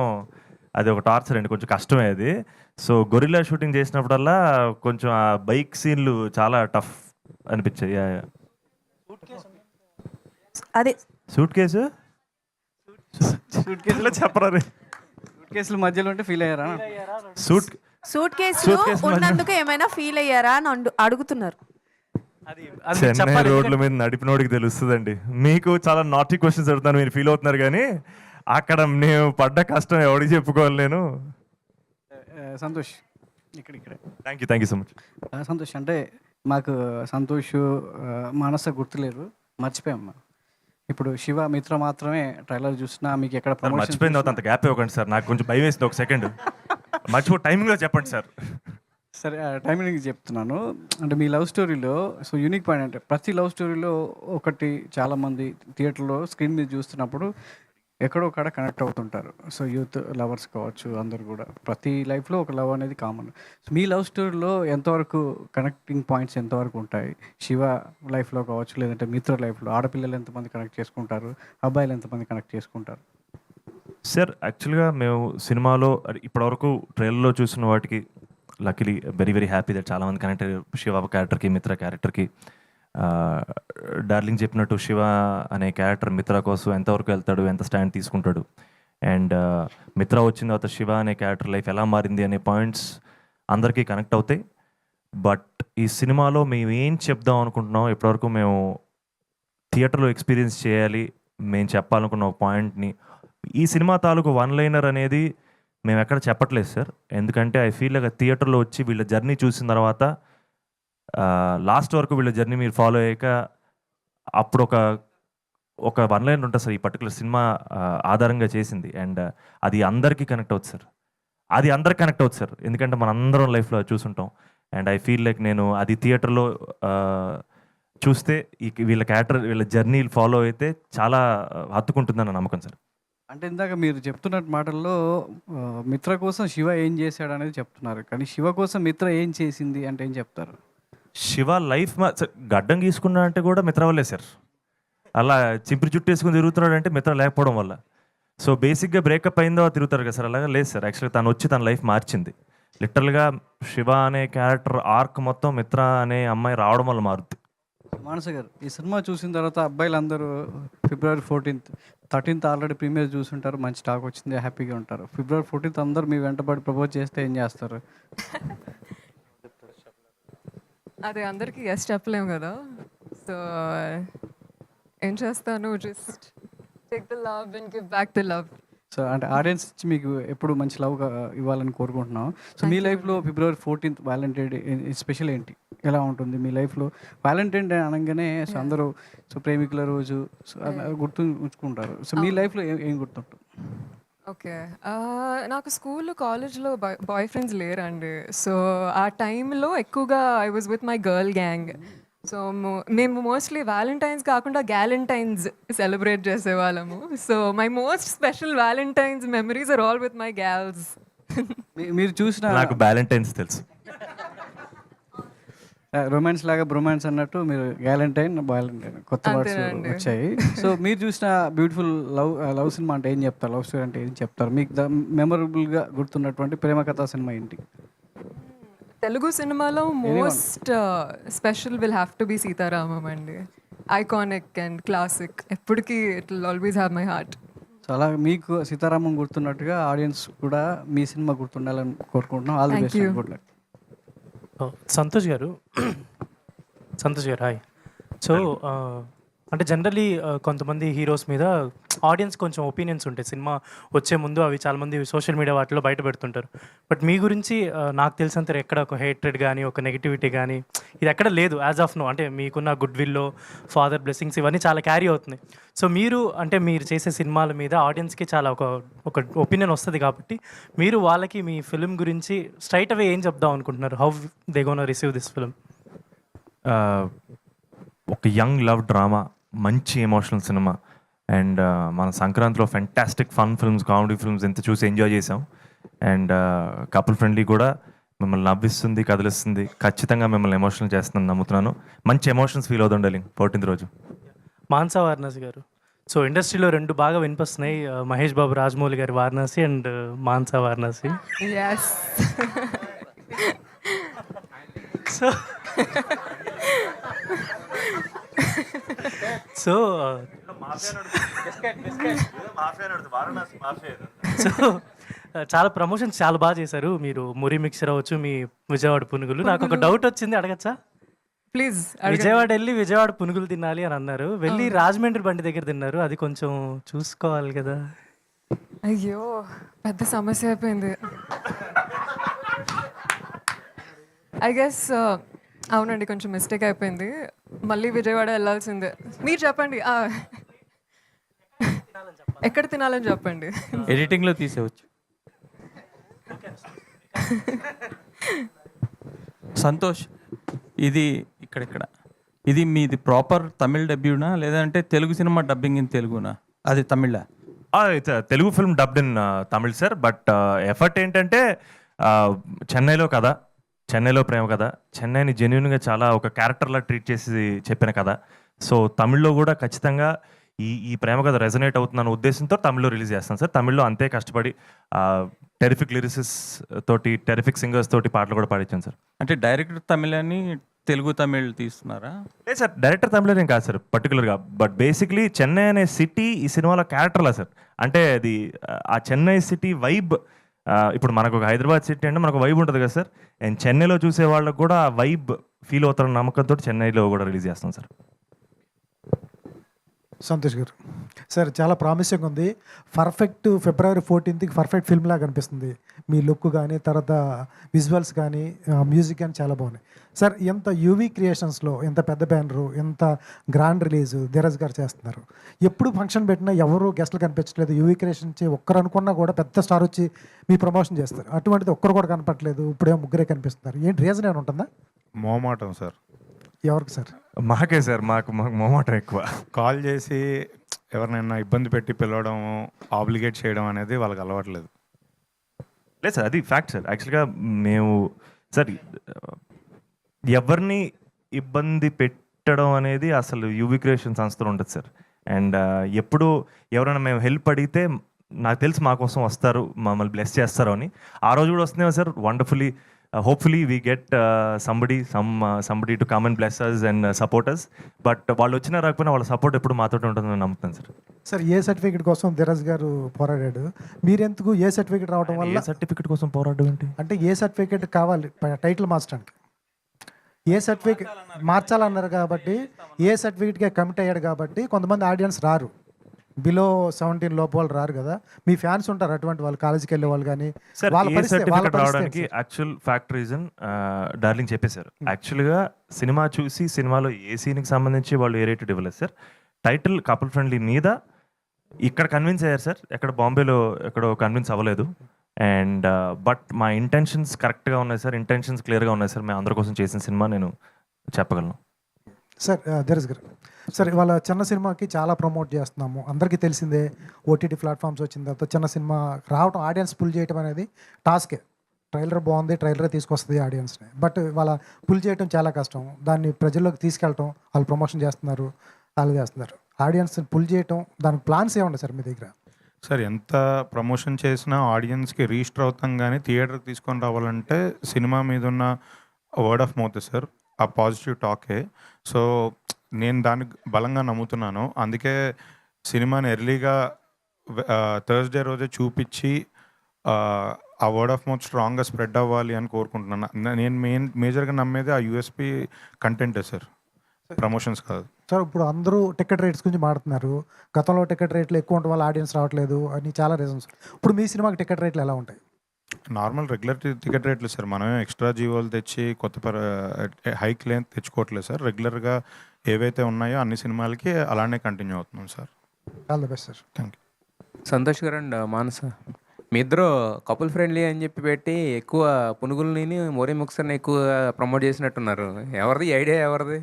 అది ఒక టార్చర్ అండి, కొంచెం కష్టమే అది. సో గొరిల్లా షూటింగ్ చేసినప్పుడల్లా కొంచెం ఆ బైక్ సీన్లు చాలా టఫ్ అనిపించాయి. అదే సూట్ కేసు చెప్పరా కేసుల మధ్యలో ఉంటే ఫీల్ అయ్యారా? సూట్ కేసులో ఉన్నందుకు ఏమైనా ఫీల్ అయ్యారా అని అడుగుతున్నారు. అది అది చెన్నై చెప్పాలి రోడ్ల మీద నడిపినోడికి తెలుస్తుందండి. మీకు చాలా నాటీ క్వశ్చన్స్ అడుగుతాను, మీరు ఫీల్ అవుతున్నారు, కానీ అక్కడ నేను పడ్డ కష్టం ఎవరికి చెప్పుకోవాలి నేను. సంతోష్ ఇక్కడే thank you so much. Santosh అంటే మాకు సంతోష్ మానస గుర్తులేరు, మర్చిపోయాం. ఇప్పుడు శివ మిత్ర మాత్రమే ట్రైలర్ చూసినా మీకు ఎక్కడ సార్ మర్చిపోయిన తర్వాత అంత గ్యాప్ ఇవ్వకండి సార్, నాకు కొంచెం భయం వేసింది. ఒక సెకండ్ మర్చిపో, టైమింగ్లో చెప్పండి సార్. సరే టైమింగ్ చెప్తున్నాను. అంటే మీ లవ్ స్టోరీలో సో యూనిక్ పాయింట్ అంటే ప్రతి లవ్ స్టోరీలో ఒకటి చాలామంది థియేటర్లో స్క్రీన్ మీద చూస్తున్నప్పుడు ఎక్కడో ఒకడ కనెక్ట్ అవుతుంటారు. సో యూత్ లవర్స్ కావచ్చు, అందరు కూడా ప్రతి లైఫ్లో ఒక లవ్ అనేది కామన్. సో మీ లవ్ స్టోరీలో ఎంతవరకు కనెక్టింగ్ పాయింట్స్ ఎంతవరకు ఉంటాయి? శివ లైఫ్లో కావచ్చు, లేదంటే మిత్ర లైఫ్లో ఆడపిల్లలు ఎంతమంది కనెక్ట్ చేసుకుంటారు, అబ్బాయిలు ఎంతమంది కనెక్ట్ చేసుకుంటారు? సార్ యాక్చువల్గా మేము సినిమాలో ఇప్పటివరకు ట్రైలర్లో చూసిన వాటికి luckily very very happy that చాలామంది కనెక్ట్ అయ్యారు. శివ క్యారెక్టర్కి, మిత్ర క్యారెక్టర్కి. డార్లింగ్ చెప్పినట్టు శివ అనే క్యారెక్టర్ మిత్ర కోసం ఎంతవరకు వెళ్తాడు, ఎంత స్టాండ్ తీసుకుంటాడు, అండ్ మిత్ర వచ్చిన తర్వాత శివ అనే క్యారెక్టర్ లైఫ్ ఎలా మారింది అనే పాయింట్స్ అందరికీ కనెక్ట్ అవుతాయి. బట్ ఈ సినిమాలో మేము ఏం చెప్దాం అనుకుంటున్నాం, ఇప్పటివరకు మేము థియేటర్లో ఎక్స్పీరియన్స్ చేయాలి, మేము చెప్పాలనుకున్న ఒక పాయింట్ని ఈ సినిమా తాలూకు వన్ లైనర్ అనేది మేము ఎక్కడ చెప్పట్లేదు సార్. ఎందుకంటే ఐ ఫీల్ లైక్ థియేటర్లో వచ్చి వీళ్ళ జర్నీ చూసిన తర్వాత లాస్ట్ వరకు వీళ్ళ జర్నీ మీరు ఫాలో అయ్యాక అప్పుడు ఒక వన్ లైన్ ఉంటుంది సార్ ఈ పర్టికులర్ సినిమా ఆధారంగా చేసింది. అండ్ అది అందరికీ కనెక్ట్ అవుతుంది సార్, అది అందరికి కనెక్ట్ అవుతుంది సార్, ఎందుకంటే మన అందరం లైఫ్లో చూసుంటాం. అండ్ ఐ ఫీల్ లైక్ నేను అది థియేటర్లో చూస్తే వీళ్ళ క్యారెక్టర్ వీళ్ళ జర్నీలు ఫాలో అయితే చాలా హత్తుకుంటుందని నమ్మకం సార్. అంటే ఇందాక మీరు చెప్తున్న మాటల్లో మిత్ర కోసం శివ ఏం చేశాడు అనేది చెప్తున్నారు, కానీ శివ కోసం మిత్ర ఏం చేసింది అంటే ఏం చెప్తారు? శివ లైఫ్ గడ్డం గీసుకున్నా అంటే కూడా మిత్ర వల్లే సార్. అలా చింపిరి చుట్టూ వేసుకుని తిరుగుతున్నాడు అంటే మిత్ర లేకపోవడం వల్ల. సో బేసిక్గా బ్రేకప్ అయిందో తిరుగుతారు కదా సార్, అలాగా లేదు సార్. యాక్చువల్గా తను వచ్చి తన లైఫ్ మార్చింది. లిటరల్గా శివ అనే క్యారెక్టర్ ఆర్క్ మొత్తం మిత్ర అనే అమ్మాయి రావడం వల్ల మారుద్ది. మానస గారు, ఈ సినిమా చూసిన తర్వాత అబ్బాయిలందరూ February 14th 13th already premier చూసుంటారు, మంచి టాక్ వచ్చింది, హ్యాపీగా ఉంటారు. February 14th అందరూ మీ వెంటబడి ప్రపోజ్ చేస్తే ఏం చేస్తారు? అదే అందరికీ ఎస్ చెప్పలేము కదా. సో ఏం చేస్తాను, just take the love and give back the love. So అంటే ఆడియన్స్ ఇచ్చి మీకు ఎప్పుడు మంచి లవ్ ఇవ్వాలని కోరుకుంటున్నాం. సో మీ లైఫ్లో February 14th Valentine day special ఏంటి, ఎలా ఉంటుంది మీ లైఫ్లో? వ్యాలంటైన్ డే అనగానే సో అందరూ సో ప్రేమికుల రోజు సో గుర్తు ఉంచుకుంటారు. సో మీ లైఫ్లో ఏం గుర్తుంటుంది? ఓకే, నాకు స్కూల్ కాలేజ్లో బాయ్ ఫ్రెండ్స్ లేరండి. సో ఆ టైంలో ఎక్కువగా I was with my girl gang. So మేము మోస్ట్లీ వ్యాలంటైన్స్ కాకుండా గ్యాలంటైన్స్ సెలబ్రేట్ చేసేవాళ్ళము. So my most special Valentine's memories are all with my gals. మీరు చూసిన నాకు వ్యాలంటైన్స్ తెలుసు, రొమాన్స్ లాగా బ్రొమాన్స్ అన్నట్టు మీరు గ్యాలంటైన్ బాలంటైన్ కొత్త వర్డ్స్ వచ్చాయి. సో మీరు చూసిన బ్యూటిఫుల్ లవ్ సినిమా అంటే ఏం చెప్తారు, లవ్ స్టోరీ అంటే ఏం చెప్తారు? మీకు మెమరబుల్గా గుర్తున్నటువంటి ప్రేమ కథా సినిమా ఏంటి? తెలుగు సినిమాలో most special will have to be Sitaramam అండి. ఐకానిక్ అండ్ క్లాసిక్, ఎప్పటికీ it will always have my heart. So అలా మీకు సీతారామం గుర్తున్నట్టుగా ఆడియన్స్ కూడా మీ సినిమా గుర్తుండాలని కోరుకుంటున్నాం. All the best, good luck. Santosh గారు హాయ్. సో అంటే జనరలీ కొంతమంది హీరోస్ మీద ఆడియన్స్ కొంచెం ఒపీనియన్స్ ఉంటాయి సినిమా వచ్చే ముందు, అవి చాలామంది సోషల్ మీడియా వాటిలో బయట పెడుతుంటారు. బట్ మీ గురించి నాకు తెలిసినంత ఎక్కడ ఒక హేట్రెడ్ కానీ ఒక నెగిటివిటీ కానీ ఇది ఎక్కడ లేదు యాజ్ ఆఫ్ నో. అంటే మీకున్న గుడ్ విల్లో ఫాదర్ బ్లెస్సింగ్స్ ఇవన్నీ చాలా క్యారీ అవుతున్నాయి. సో మీరు అంటే మీరు చేసే సినిమాల మీద ఆడియన్స్కి చాలా ఒక ఒపీనియన్ వస్తుంది కాబట్టి మీరు వాళ్ళకి మీ ఫిలిం గురించి స్ట్రైట్ అవే ఏం చెప్దాం అనుకుంటున్నారు? How they gonna receive this film? ఒక యంగ్ లవ్ డ్రామా, మంచి ఎమోషనల్ సినిమా. అండ్ మన సంక్రాంతిలో fantastic fun films, comedy films ఎంత చూసి ఎంజాయ్ చేసాం. అండ్ కపుల్ ఫ్రెండ్లీ కూడా మిమ్మల్ని నవ్విస్తుంది, కదిలిస్తుంది, ఖచ్చితంగా మిమ్మల్ని ఎమోషనల్ చేస్తుందని నమ్ముతున్నాను. మంచి ఎమోషన్స్ ఫీల్ అవుతుంది డార్లింగ్ 14th రోజు. మాన్సా వారణాసి గారు, సో ఇండస్ట్రీలో రెండు బాగా వినిపిస్తున్నాయి, మహేష్ బాబు రాజమౌళి గారి Varanasi and Mansa Varanasi. Yes. So so చాలా ప్రమోషన్స్ చాలా బాగా చేశారు మీరు. మురి మిక్చర్ అవ్వచ్చు, మీ విజయవాడ పునుగులు. నాకు ఒక డౌట్ వచ్చింది, అడగచ్చా? ప్లీజ్ విజయవాడ వెళ్ళి విజయవాడ పునుగులు తినాలి అని అన్నారు, వెళ్ళి రాజమండ్రి బండి దగ్గర తిన్నారు. అది కొంచెం చూసుకోవాలి కదా. అయ్యో పెద్ద సమస్య అయిపోయింది. ఐ గెస్ అవునండి, కొంచెం మిస్టేక్ అయిపోయింది. మళ్ళీ విజయవాడ వెళ్ళాల్సిందే. మీరు చెప్పండి, ఎక్కడ తినాలని చెప్పండి. ఎడిటింగ్లో తీసేవచ్చు. సంతోష్, ఇది ఇక్కడ ఇది మీది ప్రాపర్ తమిళ్ డబ్యూనా లేదంటే తెలుగు సినిమా డబ్బింగ్ ఇన్ తెలుగునా? అది Tamil? It's Telugu film dubbed in Tamil sir. But effort ఏంటంటే చెన్నైలో కథ, చెన్నైలో ప్రేమ కథ, చెన్నైని జెన్యున్గా చాలా ఒక క్యారెక్టర్లా ట్రీట్ చేసి చెప్పిన కథ. సో తమిళ్లో కూడా ఖచ్చితంగా ఈ ప్రేమ కథ రెజనేట్ అవుతుందన్న ఉద్దేశంతో తమిళ్లో రిలీజ్ చేస్తాను సార్. తమిళ్లో అంతే కష్టపడి టెరిఫిక్ లిరిసిస్ తోటి, టెరిఫిక్ సింగర్స్ తోటి పాటలు కూడా పాడించాను సార్. అంటే డైరెక్టర్ తమిళ్ అని తెలుగు తమిళ్ తీస్తున్నారా? లేదు సార్, డైరెక్టర్ తమిళ ఏం కాదు సార్ పర్టికులర్గా. బట్ బేసిక్లీ చెన్నై అనే సిటీ ఈ సినిమాలో క్యారెక్టర్లా సార్. అంటే అది ఆ చెన్నై సిటీ వైబ్. ఇప్పుడు మనకు ఒక హైదరాబాద్ సిటీ అంటే మనకు వైబ్ ఉంటుంది కదా సార్, అండ్ చెన్నైలో చూసే వాళ్ళకు కూడా ఆ వైబ్ ఫీల్ అవుతారన్న నమ్మకంతో చెన్నైలో కూడా రిలీజ్ చేస్తాం సార్. సంతోష్ గారు సార్, చాలా ప్రామిసింగ్ ఉంది. Perfect February 14th perfect film లాగా అనిపిస్తుంది. మీ లుక్ కానీ, తర్వాత విజువల్స్ కానీ, మ్యూజిక్ కానీ చాలా బాగున్నాయి సార్. ఎంత యూవీ క్రియేషన్స్లో ఎంత పెద్ద బ్యానరు, ఎంత గ్రాండ్ రిలీజ్ ధీరజ్ గారు చేస్తున్నారు. ఎప్పుడు ఫంక్షన్ పెట్టినా ఎవరు గెస్ట్లు కనిపించట్లేదు. యూవీ క్రియేషన్ నుంచి ఒక్కరు అనుకున్నా కూడా పెద్ద స్టార్ వచ్చి మీ ప్రమోషన్ చేస్తారు. అటువంటిది ఒక్కరు కూడా కనపట్లేదు. ఇప్పుడేమో ముగ్గురే కనిపిస్తున్నారు. ఏంటి రీజన్ ఏమైనా ఉంటుందా? మోమాటం సార్. ఎవరికి సార్? మాకే సార్, మాకు మొహమాటం ఎక్కువ. కాల్ చేసి ఎవరినైనా ఇబ్బంది పెట్టి పిలవడం, ఆబ్లిగేట్ చేయడం అనేది వాళ్ళకి అలవాట్లేదు. లేదు సార్, అది ఫ్యాక్ట్ సార్. యాక్చువల్గా మేము సార్ ఎవరిని ఇబ్బంది పెట్టడం అనేది అసలు యూవీ క్రియేషన్ సంస్థలో ఉంటుంది సార్. అండ్ ఎప్పుడు ఎవరైనా మేము హెల్ప్ అడిగితే నాకు తెలిసి మా కోసం వస్తారు, మమ్మల్ని బ్లెస్ చేస్తారు అని. ఆ రోజు కూడా వస్తున్నాయి sir. Wonderfully hopefully we get somebody to come and bless us and support us. But వాళ్ళు వచ్చినా రాకపోయినా వాళ్ళ సపోర్ట్ ఎప్పుడు మాతో ఉంటుందని నమ్ముతాను సార్. సార్, ఏ సర్టిఫికేట్ కోసం ధీరజ్ గారు పోరాడాడు, మీరెందుకు ఏ సర్టిఫికేట్ రావడం వల్ల? ఏ సర్టిఫికేట్ కోసం పోరాడడం ఏంటి? అంటే ఏ సర్టిఫికేట్ కావాలి టైటిల్ మార్చడానికి? ఏ సర్టిఫికేట్ మార్చాలన్నారు కాబట్టి, ఏ సర్టిఫికేట్గా కమిట్ అయ్యాడు కాబట్టి కొంతమంది ఆడియన్స్ రారు. బిలో 17 లోపు వాళ్ళు రారు కదా. మీ ఫ్యాన్స్ ఉంటారు అటువంటి వాళ్ళు, కాలేజీకి వెళ్ళే వాళ్ళు కానీ. సార్, ఏ సర్టిఫికేట్ రావడానికి యాక్చువల్ ఫ్యాక్ట్ రీజన్ డార్లింగ్ చెప్పేశారు. యాక్చువల్గా సినిమా చూసి సినిమాలో ఏ సీన్కి సంబంధించి వాళ్ళు ఏ రేటెడ్ ఇవ్వలేదు సార్. టైటిల్ కపుల్ ఫ్రెండ్లీ మీద ఇక్కడ కన్విన్స్ అయ్యారు సార్. ఎక్కడ బాంబేలో ఎక్కడో కన్విన్స్ అవ్వలేదు. అండ్ బట్ మా ఇంటెన్షన్స్ కరెక్ట్గా ఉన్నాయి సార్. ఇంటెన్షన్స్ క్లియర్గా ఉన్నాయి సార్. మేము అందరి కోసం చేసిన సినిమా నేను చెప్పగలను సార్. ధీరజ్ గారు సార్, ఇవాళ చిన్న సినిమాకి చాలా ప్రమోట్ చేస్తున్నాము. అందరికీ తెలిసిందే, ఓటీటీ ప్లాట్ఫామ్స్ వచ్చిన తర్వాత చిన్న సినిమా రావడం, ఆడియన్స్ పుల్ చేయడం అనేది టాస్కే. ట్రైలర్ బాగుంది, ట్రైలరే తీసుకొస్తుంది ఆడియన్స్ని. బట్ వాళ్ళ పుల్ చేయడం చాలా కష్టం. దాన్ని ప్రజల్లోకి తీసుకెళ్ళటం, వాళ్ళు ప్రమోషన్ చేస్తున్నారు, వాళ్ళు చేస్తున్నారు. ఆడియన్స్ పుల్ చేయటం, దానికి ప్లాన్స్ ఏముండే సార్ మీ దగ్గర? సార్, ఎంత ప్రమోషన్ చేసినా ఆడియన్స్కి రిజిస్టర్ అవుతాం, కానీ థియేటర్కి తీసుకొని రావాలంటే సినిమా మీద ఉన్న వర్డ్ ఆఫ్ మౌత్ సార్, ఆ పాజిటివ్ టాకే. సో నేను దానికి బలంగా నమ్ముతున్నాను. అందుకే సినిమాని ఎర్లీగా థర్స్డే రోజే చూపించి ఆ వర్డ్ ఆఫ్ మౌత్ స్ట్రాంగ్గా స్ప్రెడ్ అవ్వాలి అని కోరుకుంటున్నాను. నేను మేజర్గా నమ్మేది ఆ యూఎస్పీ కంటెంటే సార్, ప్రమోషన్స్ కాదు సార్. ఇప్పుడు అందరూ టికెట్ రేట్స్ గురించి మాట్లాడుతున్నారు. గతంలో టికెట్ రేట్లు ఎక్కువ ఉండడం వల్ల ఆడియన్స్ రావట్లేదు అని చాలా రీజన్స్. ఇప్పుడు మీ సినిమాకి టికెట్ రేట్లు ఎలా ఉంటాయి? నార్మల్ రెగ్యులర్ టికెట్ రేట్లు సార్. మనమే ఎక్స్ట్రా జీవోలు తెచ్చి కొత్త హైక్ లేని తెచ్చుకోవట్లేదు సార్. రెగ్యులర్గా ఏవైతే ఉన్నాయో అన్ని సినిమాలకి అలానే కంటిన్యూ అవుతున్నాం sir. All the best sir. Thank you. Santosh గారు అండ్ మానస, మీ ఇద్దరు కపుల్ ఫ్రెండ్లీ అని చెప్పి పెట్టి ఎక్కువ పునుగుల్ని, మోరీ ముక్సర్ని ఎక్కువ ప్రమోట్ చేసినట్టున్నారు. ఎవరిది ఐడియా? ఎవరిది?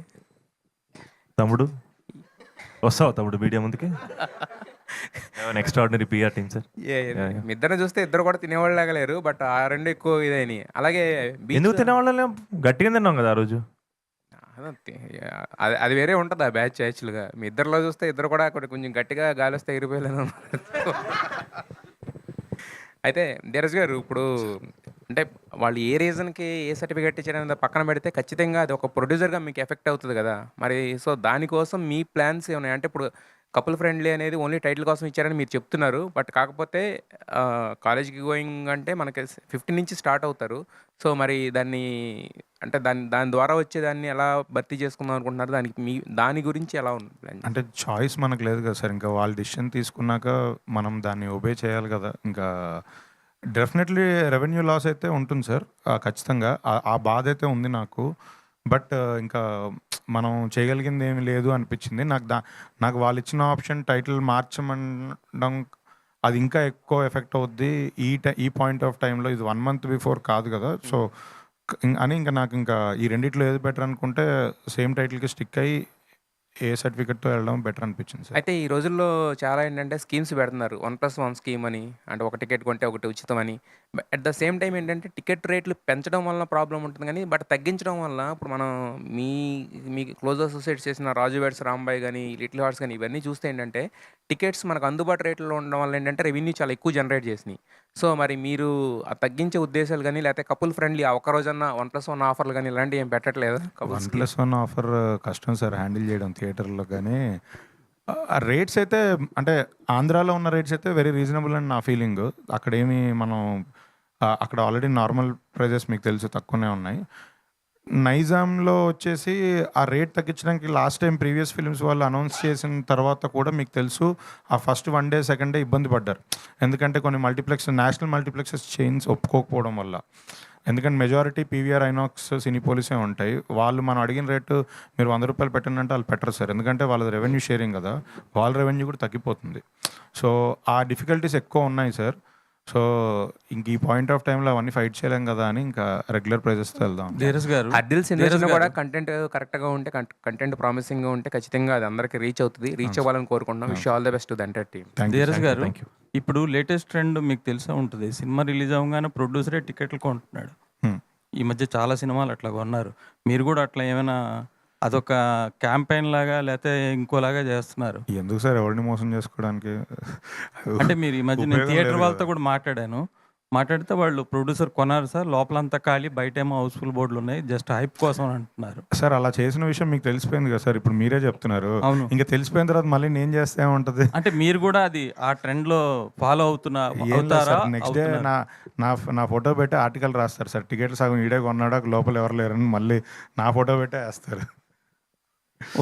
తమ్ముడు వస్తావు తమ్ముడు మీడియా ముందుకి. Extraordinary PR team sir. మీ ఇద్దరిని చూస్తే ఇద్దరు కూడా తినేవాళ్ళు లాగలేరు, బట్ ఆ రెండు ఎక్కువ ఇదని. అలాగే ఎందుకు తినేవాళ్ళం? గట్టిగా తిన్నాం కదా ఆ రోజు. అది వేరే ఉంటుంది ఆ బ్యాచ్. యాక్చువల్గా మీ ఇద్దరిలో చూస్తే ఇద్దరు కూడా కొంచెం గట్టిగా గాలి వస్తే ఎగిరిపోయేలాగా ఉన్నారు. అయితే ధీరజ్ గారు, ఇప్పుడు అంటే వాళ్ళు ఏ రీజన్కి ఏ సర్టిఫికేట్ ఇచ్చారనేది పక్కన పెడితే ఖచ్చితంగా అది ఒక ప్రొడ్యూసర్గా మీకు ఎఫెక్ట్ అవుతుంది కదా మరి. సో దానికోసం మీ ప్లాన్స్ ఏమన్నాయి? అంటే ఇప్పుడు కపుల్ ఫ్రెండ్లీ అనేది ఓన్లీ టైటిల్ కోసం ఇచ్చారని మీరు చెప్తున్నారు. బట్ కాకపోతే కాలేజ్‌కి గోయింగ్ అంటే మనకి 15 నుంచి స్టార్ట్ అవుతారు. సో, మరి దాన్ని అంటే దాని దాని ద్వారా వచ్చేదాన్ని ఎలా భర్తీ చేసుకుందాం అనుకుంటున్నారు? దాని గురించి ఎలా ఉంది ప్లాన్? అంటే చాయిస్ మనకు లేదు కదా సార్. ఇంకా వాళ్ళు డెసిషన్ తీసుకున్నాక మనం దాన్ని ఒబే చేయాలి కదా. ఇంకా డెఫినెట్లీ రెవెన్యూ లాస్ అయితే ఉంటుంది సార్. ఖచ్చితంగా ఆ బాధ అయితే ఉంది నాకు. బట్ ఇంకా మనం చేయగలిగింది ఏమీ లేదు అనిపించింది నాకు. వాళ్ళు ఇచ్చిన ఆప్షన్ టైటిల్ మార్చమనడం అది ఇంకా ఎక్కువ ఎఫెక్ట్ అవుద్ది. ఈ పాయింట్ ఆఫ్ టైంలో ఇది 1 మంత్ బిఫోర్ కాదు కదా. సో అని ఇంకా నాకు ఇంకా ఈ రెండిట్లో ఏది బెటర్ అనుకుంటే సేమ్ టైటిల్కి స్టిక్ అయ్యి ఏ సర్టిఫికెట్తో వెళ్ళడం బెటర్ అనిపించింది సార్. అయితే ఈ రోజుల్లో చాలా ఏంటంటే స్కీమ్స్ పెడుతున్నారు. 1+1 స్కీమ్ అని, అంటే ఒక టికెట్ కొంటే ఒకటి ఉచితం అని. అట్ ద సేమ్ టైం ఏంటంటే టికెట్ రేట్లు పెంచడం వలన ప్రాబ్లం ఉంటుంది కానీ, బట్ తగ్గించడం వల్ల ఇప్పుడు మనం మీ క్లోజ్ అసోసియేట్స్ చేసిన రాజు వెడ్స్ రాంబాయ్ కానీ, లిటిల్ హార్ట్స్ కానీ ఇవన్నీ చూస్తే ఏంటంటే టికెట్స్ మనకు అందుబాటు రేట్లో ఉండడం వల్ల ఏంటంటే రెవెన్యూ చాలా ఎక్కువ జనరేట్ చేసినాయి. సో మరి మీరు ఆ తగ్గించే ఉద్దేశాలు కానీ, లేకపోతే కపుల్ ఫ్రెండ్లీ ఆ ఒక్కరోజన్నా 1+1 ఆఫర్లు కానీ ఇలాంటివి ఏం పెట్టట్లేదా? 1+1 ఆఫర్ కష్టం సార్ హ్యాండిల్ చేయడం థియేటర్లో. కానీ ఆ రేట్స్ అయితే అంటే ఆంధ్రాలో ఉన్న రేట్స్ అయితే వెరీ రీజనబుల్ అని నా ఫీలింగ్. అక్కడేమి మనం అక్కడ ఆల్రెడీ నార్మల్ ప్రైజెస్ మీకు తెలుసు తక్కువనే ఉన్నాయి. నైజాంలో వచ్చేసి ఆ రేట్ తగ్గించడానికి లాస్ట్ టైం ప్రీవియస్ ఫిల్మ్స్ వాళ్ళు అనౌన్స్ చేసిన తర్వాత కూడా మీకు తెలుసు ఆ ఫస్ట్ 1 డే 2nd డే ఇబ్బంది పడ్డారు. ఎందుకంటే కొన్ని నేషనల్ మల్టీప్లెక్సెస్ చైన్స్ ఒప్పుకోకపోవడం వల్ల. ఎందుకంటే మెజారిటీ పీవీఆర్, ఐనాక్స్, సినీపోలిసే ఉంటాయి. వాళ్ళు మనం అడిగిన రేటు మీరు 100 రూపాయలు పెట్టండి అంటే వాళ్ళు పెట్టరు సార్. ఎందుకంటే వాళ్ళది రెవెన్యూ షేరింగ్ కదా, వాళ్ళ రెవెన్యూ కూడా తగ్గిపోతుంది. సో ఆ డిఫికల్టీస్ ఎక్కువ ఉన్నాయి సార్. సో ఇంక ఈ పాయింట్ ఆఫ్ టైంలో అవన్నీ ఫైట్ చేయలేం కదా అని ఇంకా రెగ్యులర్ ప్రైజెస్తో వెళ్దాం. ధీరజ్ గారు, అడ్డిల్స్ ఇండస్ట్రీలో కూడా కంటెంట్ కరెక్ట్గా ఉంటే, కంటెంట్ ప్రామిసింగ్గా ఉంటే ఖచ్చితంగా అది అందరికీ రీచ్ అవుతుంది. రీచ్ అవ్వాలని కోరుకుంటున్నాం. Wish all the best to the entire team. Dheeraj గారు, ఇప్పుడు లేటెస్ట్ ట్రెండ్ మీకు తెలిసే ఉంటుంది. సినిమా రిలీజ్ అవ్వగానే ప్రొడ్యూసరే టికెట్లు కొంటున్నాడు. ఈ మధ్య చాలా సినిమాలు అట్లా కొన్నారు. మీరు కూడా అట్లా ఏమైనా అదొక క్యాంపెయిన్ లాగా లేకపోతే ఇంకోలాగా చేస్తున్నారు? ఎందుకు సార్ ఎవరిని మోసం చేసుకోవడానికి? అంటే మీరు ఈ మధ్య నేను థియేటర్ వాళ్ళతో కూడా మాట్లాడితే వాళ్ళు ప్రొడ్యూసర్ కొన్నారు సార్, లోపలంతా ఖాళీ, బయటేమో హౌస్ఫుల్ బోర్డులు ఉన్నాయి, జస్ట్ హైప్ కోసం అంటున్నారు. సార్ అలా చేసిన విషయం మీకు తెలిసిపోయింది కదా సార్. ఇప్పుడు మీరే చెప్తున్నారు. అవును. ఇంకా తెలిసిపోయిన తర్వాత మళ్ళీ నేను చేస్తే ఏముంటది? అంటే మీరు కూడా అది ఆ ట్రెండ్ లో ఫాలో అవుతారా? నెక్స్ట్ డే నా ఫోటో పెట్టి ఆర్టికల్ రాస్తారు సార్. టికెట్లు సగం ఈడే కొన్నాడు, లోపల ఎవరు లేరని మళ్ళీ నా ఫోటో పెట్టే వేస్తారు.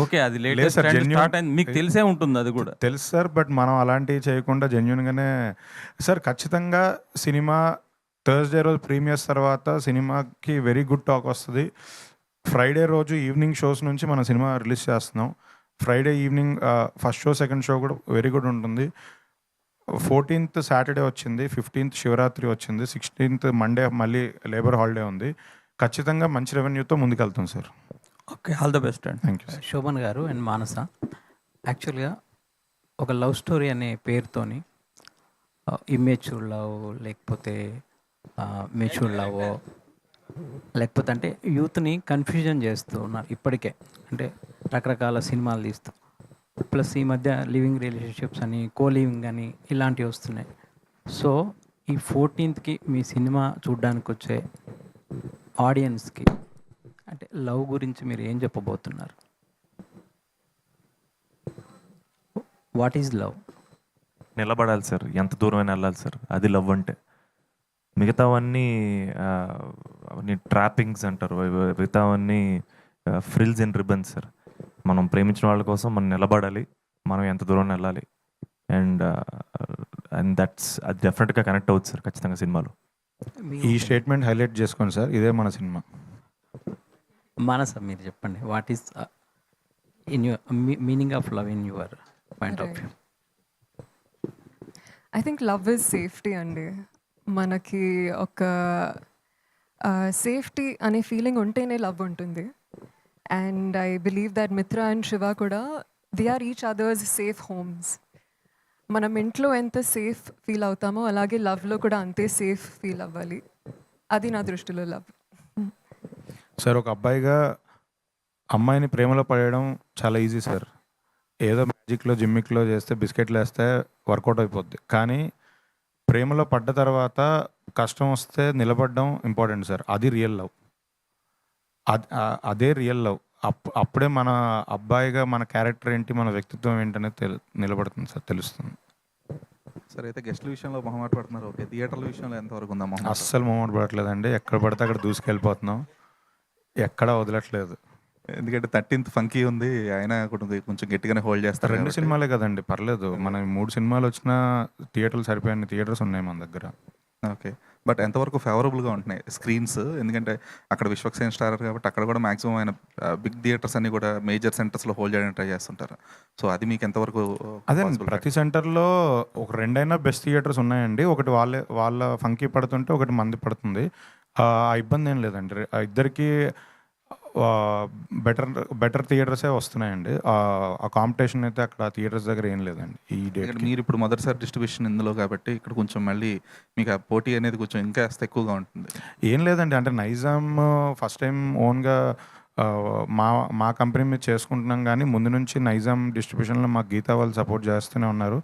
ఓకే, అది లేటెస్ట్ ట్రెండ్ స్టార్ట్ అయింది, మీకు తెలిసే ఉంటుంది అది కూడా. తెలుసు సార్. బట్ మనం అలాంటివి చేయకుండా జెన్యున్గానే సార్. ఖచ్చితంగా సినిమా థర్స్డే రోజు ప్రీమియర్స్ తర్వాత సినిమాకి వెరీ గుడ్ టాక్ వస్తుంది. ఫ్రైడే రోజు ఈవినింగ్ షోస్ నుంచి మనం సినిమా రిలీజ్ చేస్తున్నాం. Friday evening first show, second show కూడా వెరీ గుడ్ ఉంటుంది. 14th సాటర్డే వచ్చింది, 15th శివరాత్రి వచ్చింది, 16th మండే మళ్ళీ లేబర్ హాలిడే ఉంది. ఖచ్చితంగా మంచి రెవెన్యూతో ముందుకెళ్తాం sir. Okay, all the best and thank you. Shobhan గారు అండ్ మానస, యాక్చువల్గా ఒక లవ్ స్టోరీ అనే పేరుతోని ఇమ్మెచ్యూర్ లవ్, లేకపోతే మెచ్యూర్ లవ్, లేకపోతే అంటే యూత్ని కన్ఫ్యూజన్ చేస్తూ ఉన్నారు ఇప్పటికే. అంటే రకరకాల సినిమాలు తీస్తూ, ప్లస్ ఈ మధ్య లివింగ్ రిలేషన్షిప్స్ అని, కో లివింగ్ అని ఇలాంటివి వస్తున్నాయి. సో ఈ 14th మీ సినిమా చూడ్డానికి వచ్చే ఆడియన్స్కి అంటే లవ్ గురించి మీరు ఏం చెప్పబోతున్నారు? What is love? నిలబడాలి సార్, ఎంత దూరమైనా వెళ్ళాలి సార్, అది లవ్ అంటే. మిగతావన్నీ ట్రాపింగ్స్ అంటారు, మిగతావన్నీ ఫ్రిల్స్ అండ్ రిబన్స్ సార్. మనం ప్రేమించిన వాళ్ళ కోసం మనం నిలబడాలి, మనం ఎంత దూరం వెళ్ళాలి. అండ్ అది డెఫినెట్గా కనెక్ట్ అవుతుంది సార్ ఖచ్చితంగా సినిమాలో. ఈ స్టేట్మెంట్ హైలైట్ చేసుకోండి సార్, ఇదే మన సినిమా. మానస, మీరు చెప్పండి, what is in your meaning of love in your point of view? I think love is safety అండి. మనకి ఒక సేఫ్టీ అనే ఫీలింగ్ ఉంటేనే లవ్ ఉంటుంది. And I believe that Mitra and Shiva కూడా they are each others safe homes. మనం ఇంట్లో ఎంత సేఫ్ ఫీల్ అవుతామో అలాగే లవ్లో కూడా అంతే సేఫ్ ఫీల్ అవ్వాలి. అది నా దృష్టిలో లవ్. సార్, ఒక అబ్బాయిగా అమ్మాయిని ప్రేమలో పడేయడం చాలా ఈజీ సార్. ఏదో మ్యాజిక్లో జిమ్మిక్లో చేస్తే బిస్కెట్లు వేస్తే వర్కౌట్ అయిపోద్ది. కానీ ప్రేమలో పడ్డ తర్వాత కష్టం వస్తే నిలబడడం ఇంపార్టెంట్ సార్. అది రియల్ లవ్. అదే రియల్ లవ్. అప్పుడే మన అబ్బాయిగా మన క్యారెక్టర్ ఏంటి, మన వ్యక్తిత్వం ఏంటనేది నిలబడుతుంది సార్, తెలుస్తుంది. సరే, అయితే గెస్ట్ల విషయంలో మొహమాట పడుతున్నారు. ఓకే, థియేటర్ల విషయంలో ఎంతవరకు ఉందా మొహమాట? అస్సలు మొహమాట పడట్లేదండి. ఎక్కడ పడితే అక్కడ దూసుకెళ్ళిపోతున్నాం, ఎక్కడా వదలట్లేదు. ఎందుకంటే 13th ఫంకీ ఉంది, ఆయన కొంచెం గట్టిగానే హోల్డ్ చేస్తారు. 2 సినిమాలే కదండి, పర్లేదు. మన 3 సినిమాలు వచ్చినా థియేటర్లు సరిపోయిన థియేటర్స్ ఉన్నాయి మన దగ్గర. ఓకే, బట్ ఎంతవరకు ఫేవరబుల్గా ఉంటున్నాయి స్క్రీన్స్? ఎందుకంటే అక్కడ విశ్వక్సేన్ స్టారర్ కాబట్టి అక్కడ కూడా మాక్సిమం ఆయన బిగ్ థియేటర్స్ అన్ని కూడా మేజర్ సెంటర్స్లో హోల్డ్ చేయడానికి ట్రై చేస్తుంటారు. సో అది మీకు ఎంతవరకు? అదే, ప్రతి సెంటర్లో ఒక 2 అయినా బెస్ట్ థియేటర్స్ ఉన్నాయండి. ఒకటి వాళ్ళ ఫంకీ పడుతుంటే ఒకటి మంది పడుతుంది. ఆ ఇబ్బంది ఏం లేదండి. ఇద్దరికి బెటర్ థియేటర్సే వస్తున్నాయండి. ఆ కాంపిటీషన్ అయితే అక్కడ థియేటర్స్ దగ్గర ఏం లేదండి ఈ డేట్. మీరు ఇప్పుడు మొదటిసారి డిస్ట్రిబ్యూషన్ ఇందులో కాబట్టి ఇక్కడ కొంచెం మళ్ళీ మీకు ఆ పోటీ అనేది కొంచెం ఇంకా ఎక్కువగా ఉంటుంది. ఏం లేదండి, అంటే నైజాం ఫస్ట్ టైం ఓన్గా మా కంపెనీ మీద చేసుకుంటున్నాం, కానీ ముందు నుంచి నైజాం డిస్ట్రిబ్యూషన్లో మాకు గీతా వాళ్ళు సపోర్ట్ చేస్తూనే ఉన్నారు.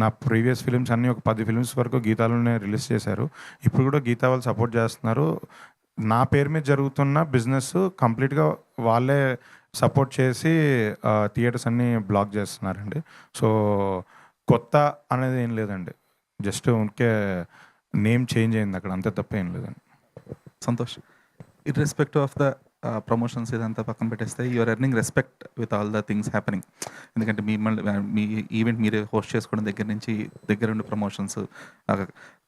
నా ప్రీవియస్ ఫిలిమ్స్ అన్నీ ఒక 10 ఫిలిమ్స్ వరకు గీతాలోనే రిలీజ్ చేశారు. ఇప్పుడు కూడా గీతా వాళ్ళు సపోర్ట్ చేస్తున్నారు. నా పేరు మీద జరుగుతున్న బిజినెస్ కంప్లీట్గా వాళ్ళే సపోర్ట్ చేసి థియేటర్స్ అన్నీ బ్లాక్ చేస్తున్నారండి. సో కొత్త అనేది ఏం లేదండి, జస్ట్ ఉంకే నేమ్ చేంజ్ అయింది అక్కడ, అంతే తప్ప ఏం లేదండి. Santosh, irrespective of the promotions ఇదంతా పక్కన పెట్టేస్తే you're earning respect with all the things happening. ఎందుకంటే మీ ఈవెంట్ మీరే హోస్ట్ చేసుకోవడం దగ్గర నుంచి దగ్గరుండి ప్రమోషన్స్,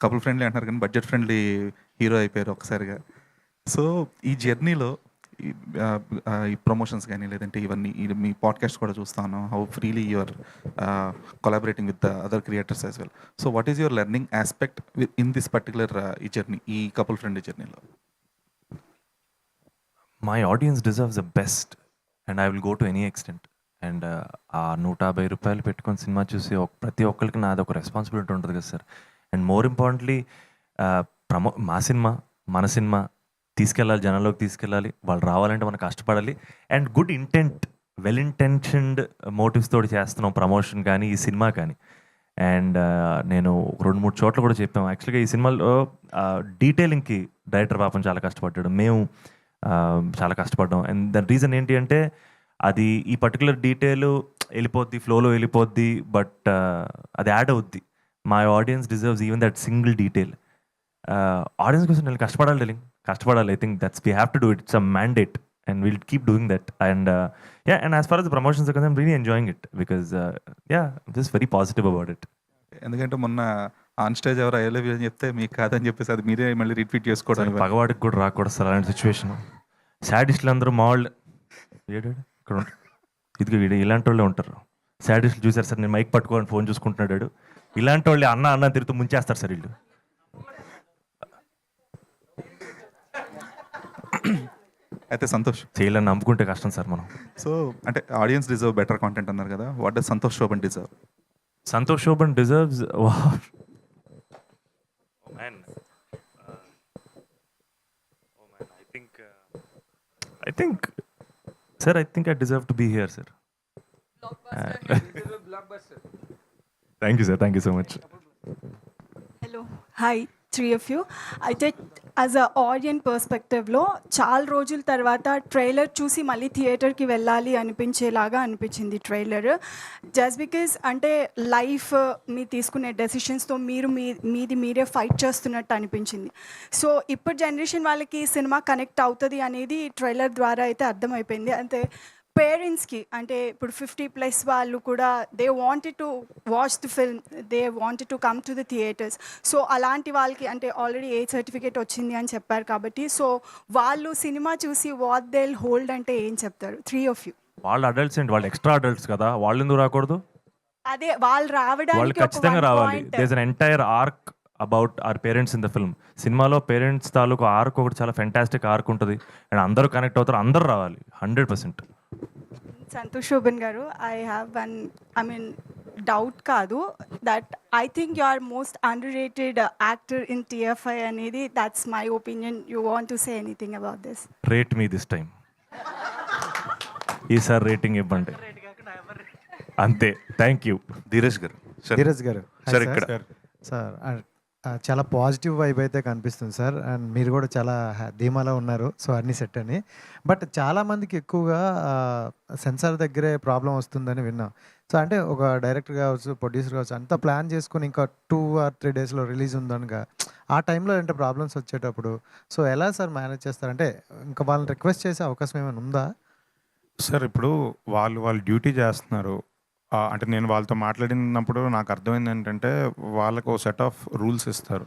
కపుల్ ఫ్రెండ్లీ అంటున్నారు కానీ బడ్జెట్ ఫ్రెండ్లీ హీరో అయిపోయారు ఒకసారిగా. సో ఈ జర్నీలో ఈ ప్రమోషన్స్ కానీ లేదంటే ఇవన్నీ మీ పాడ్కాస్ట్ కూడా చూస్తాను, how freely you're collaborating with the other creators as well. So what is your learning aspect in this particular ఈ జర్నీ, ఈ కపుల్ ఫ్రెండ్లీ జర్నీలో? My audience deserves the best and I will go to any extent. And uh 150 రూపాయలు పెట్టుకొని cinema చూసి ప్రతి ఒక్కరికి నాది ఒక రెస్పాన్సిబిలిటీ ఉంటుంది కదా సార్. అండ్ మోర్ ఇంపార్టెంట్లీ మా సినిమా మన సినిమా తీసుకెళ్ళాలి, జనాల్లోకి తీసుకెళ్ళాలి, వాళ్ళు రావాలంటే మనం కష్టపడాలి. And good intent, well intentioned motives తోటి చేస్తున్నాం ప్రమోషన్ కానీ ఈ సినిమా కానీ. అండ్ నేను 2-3 చోట్ల కూడా చెప్పాము యాక్చువల్గా ఈ సినిమాలో డీటెయిలింగ్కి డైరెక్టర్ పాపం చాలా కష్టపడ్డాడు, మేము చాలా కష్టపడ్డాం. అండ్ దాని రీజన్ ఏంటి అంటే అది ఈ పర్టికులర్ డీటెయిల్ వెళ్ళిపోద్ది, ఫ్లోలో వెళ్ళిపోద్ది, బట్ అది యాడ్ అవుద్ది. My audience deserves even that single detail. Audience కోసం నేను కష్టపడాలి. I think we have to do it. It's a mandate and we'll keep doing that. And and as far as the promotions are concerned, I'm really enjoying it because I'm just very positive about it. ఎందుకంటే మొన్న on stage ఎవరు I love you అని చెప్తే మీకు కాదని చెప్పేసి అది మీరే మళ్ళీ రిపీట్ చేసుకోవడం. పగవాడికి కూడా రాకూడదు సార్ అలాంటి సిచ్యువేషన్. సాడిస్టులు అందరూ మా వాళ్ళు ఇక్కడ ఉంటారు, ఇదిగో వీడు ఇలాంటి వాళ్ళే ఉంటారు. సాడిస్టులు చూసారు సార్, నేను మైక్ పట్టుకోని ఫోన్ చూసుకుంటున్నాడు, ఇలాంటి వాళ్ళు అన్న తిరుగుతూ ముంచేస్తారు సార్ వీళ్ళు. అయితే సంతోష్, చేయాలని నమ్ముకుంటే కష్టం సార్ మనం. సో అంటే ఆడియన్స్ డిజర్వ్ బెటర్ కాంటెంట్ అన్నారు కదా, what does Santosh Shobhan deserve? Santosh Shobhan deserves I think I deserve to be here, sir. Thank you, sir. Thank you so much. Hello, hi, 3 of you. అయితే యాజ్ అ ఆడియన్ పర్స్పెక్టివ్లో చాలా రోజుల తర్వాత trailer చూసి మళ్ళీ థియేటర్కి వెళ్ళాలి అనిపించేలాగా అనిపించింది ట్రైలర్. జస్ట్ బికాజ్ అంటే లైఫ్ మీరు తీసుకునే డెసిషన్స్తో మీది మీరే ఫైట్ చేస్తున్నట్టు అనిపించింది. సో ఇప్పుడు జనరేషన్ వాళ్ళకి సినిమా కనెక్ట్ అవుతుంది అనేది ట్రైలర్ ద్వారా అయితే అర్థమైపోయింది. అంటే పేరెంట్స్కి అంటే ఇప్పుడు 50+ వాళ్ళు కూడా they wanted to watch the film, they wanted to come to the theatres. So అలాంటి వాళ్ళకి అంటే ఆల్రెడీ ఏ సర్టిఫికేట్ వచ్చింది అని చెప్పారు కాబట్టి సో వాళ్ళు సినిమా చూసి వాట్ దే హోల్డ్ అంటే ఏం చెప్తారు 3 of you? వాళ్ళు అడల్ట్స్ అండి, వాళ్ళు ఎక్స్ట్రా అడల్ట్స్ కదా, వాళ్ళు ఎందుకు రాకూడదు? అదే వాళ్ళు రావడానికి వాళ్ళు ఖచ్చితంగా రావాలి. There is an entire arc about our parents in the film. సినిమాలో పేరెంట్స్ తాలూకు ఆర్క్ ఒకటి చాలా ఫెంటాస్టిక్ ఆర్క్ ఉంటుంది అండ్ అందరూ కనెక్ట్ అవుతారు, అందరూ రావాలి 100%. Santosh Shobhan garu, I have one doubt కాదు, that I think you are most underrated actor in TFI అనేది, that's my opinion. You want to say anything about this? Rate me this time, ఈసారి rating ఇవ్వండి అంతే. Thank you. Dheeraj గారు ధీరజ్ గారు sir ఇక్కడ sir చాలా positive vibe అయితే కనిపిస్తుంది సార్. అండ్ మీరు కూడా చాలా ధీమాలో ఉన్నారు. సో అన్నీ సెట్ అని. బట్ చాలామందికి ఎక్కువగా సెన్సార్ దగ్గరే ప్రాబ్లం వస్తుందని విన్నాం. సో అంటే ఒక డైరెక్టర్ కావచ్చు, ప్రొడ్యూసర్ కావచ్చు, అంతా ప్లాన్ చేసుకొని ఇంకా 2 or 3 డేస్లో రిలీజ్ ఉందనగా ఆ టైంలో అంటే ప్రాబ్లమ్స్ వచ్చేటప్పుడు సో ఎలా సార్ మేనేజ్ చేస్తారంటే ఇంకా వాళ్ళని రిక్వెస్ట్ చేసే అవకాశం ఏమైనా ఉందా? సార్ ఇప్పుడు వాళ్ళు డ్యూటీ చేస్తున్నారు. అంటే నేను వాళ్ళతో మాట్లాడినప్పుడు నాకు అర్థమైంది ఏంటంటే వాళ్ళకు ఓ సెట్ ఆఫ్ రూల్స్ ఇస్తారు.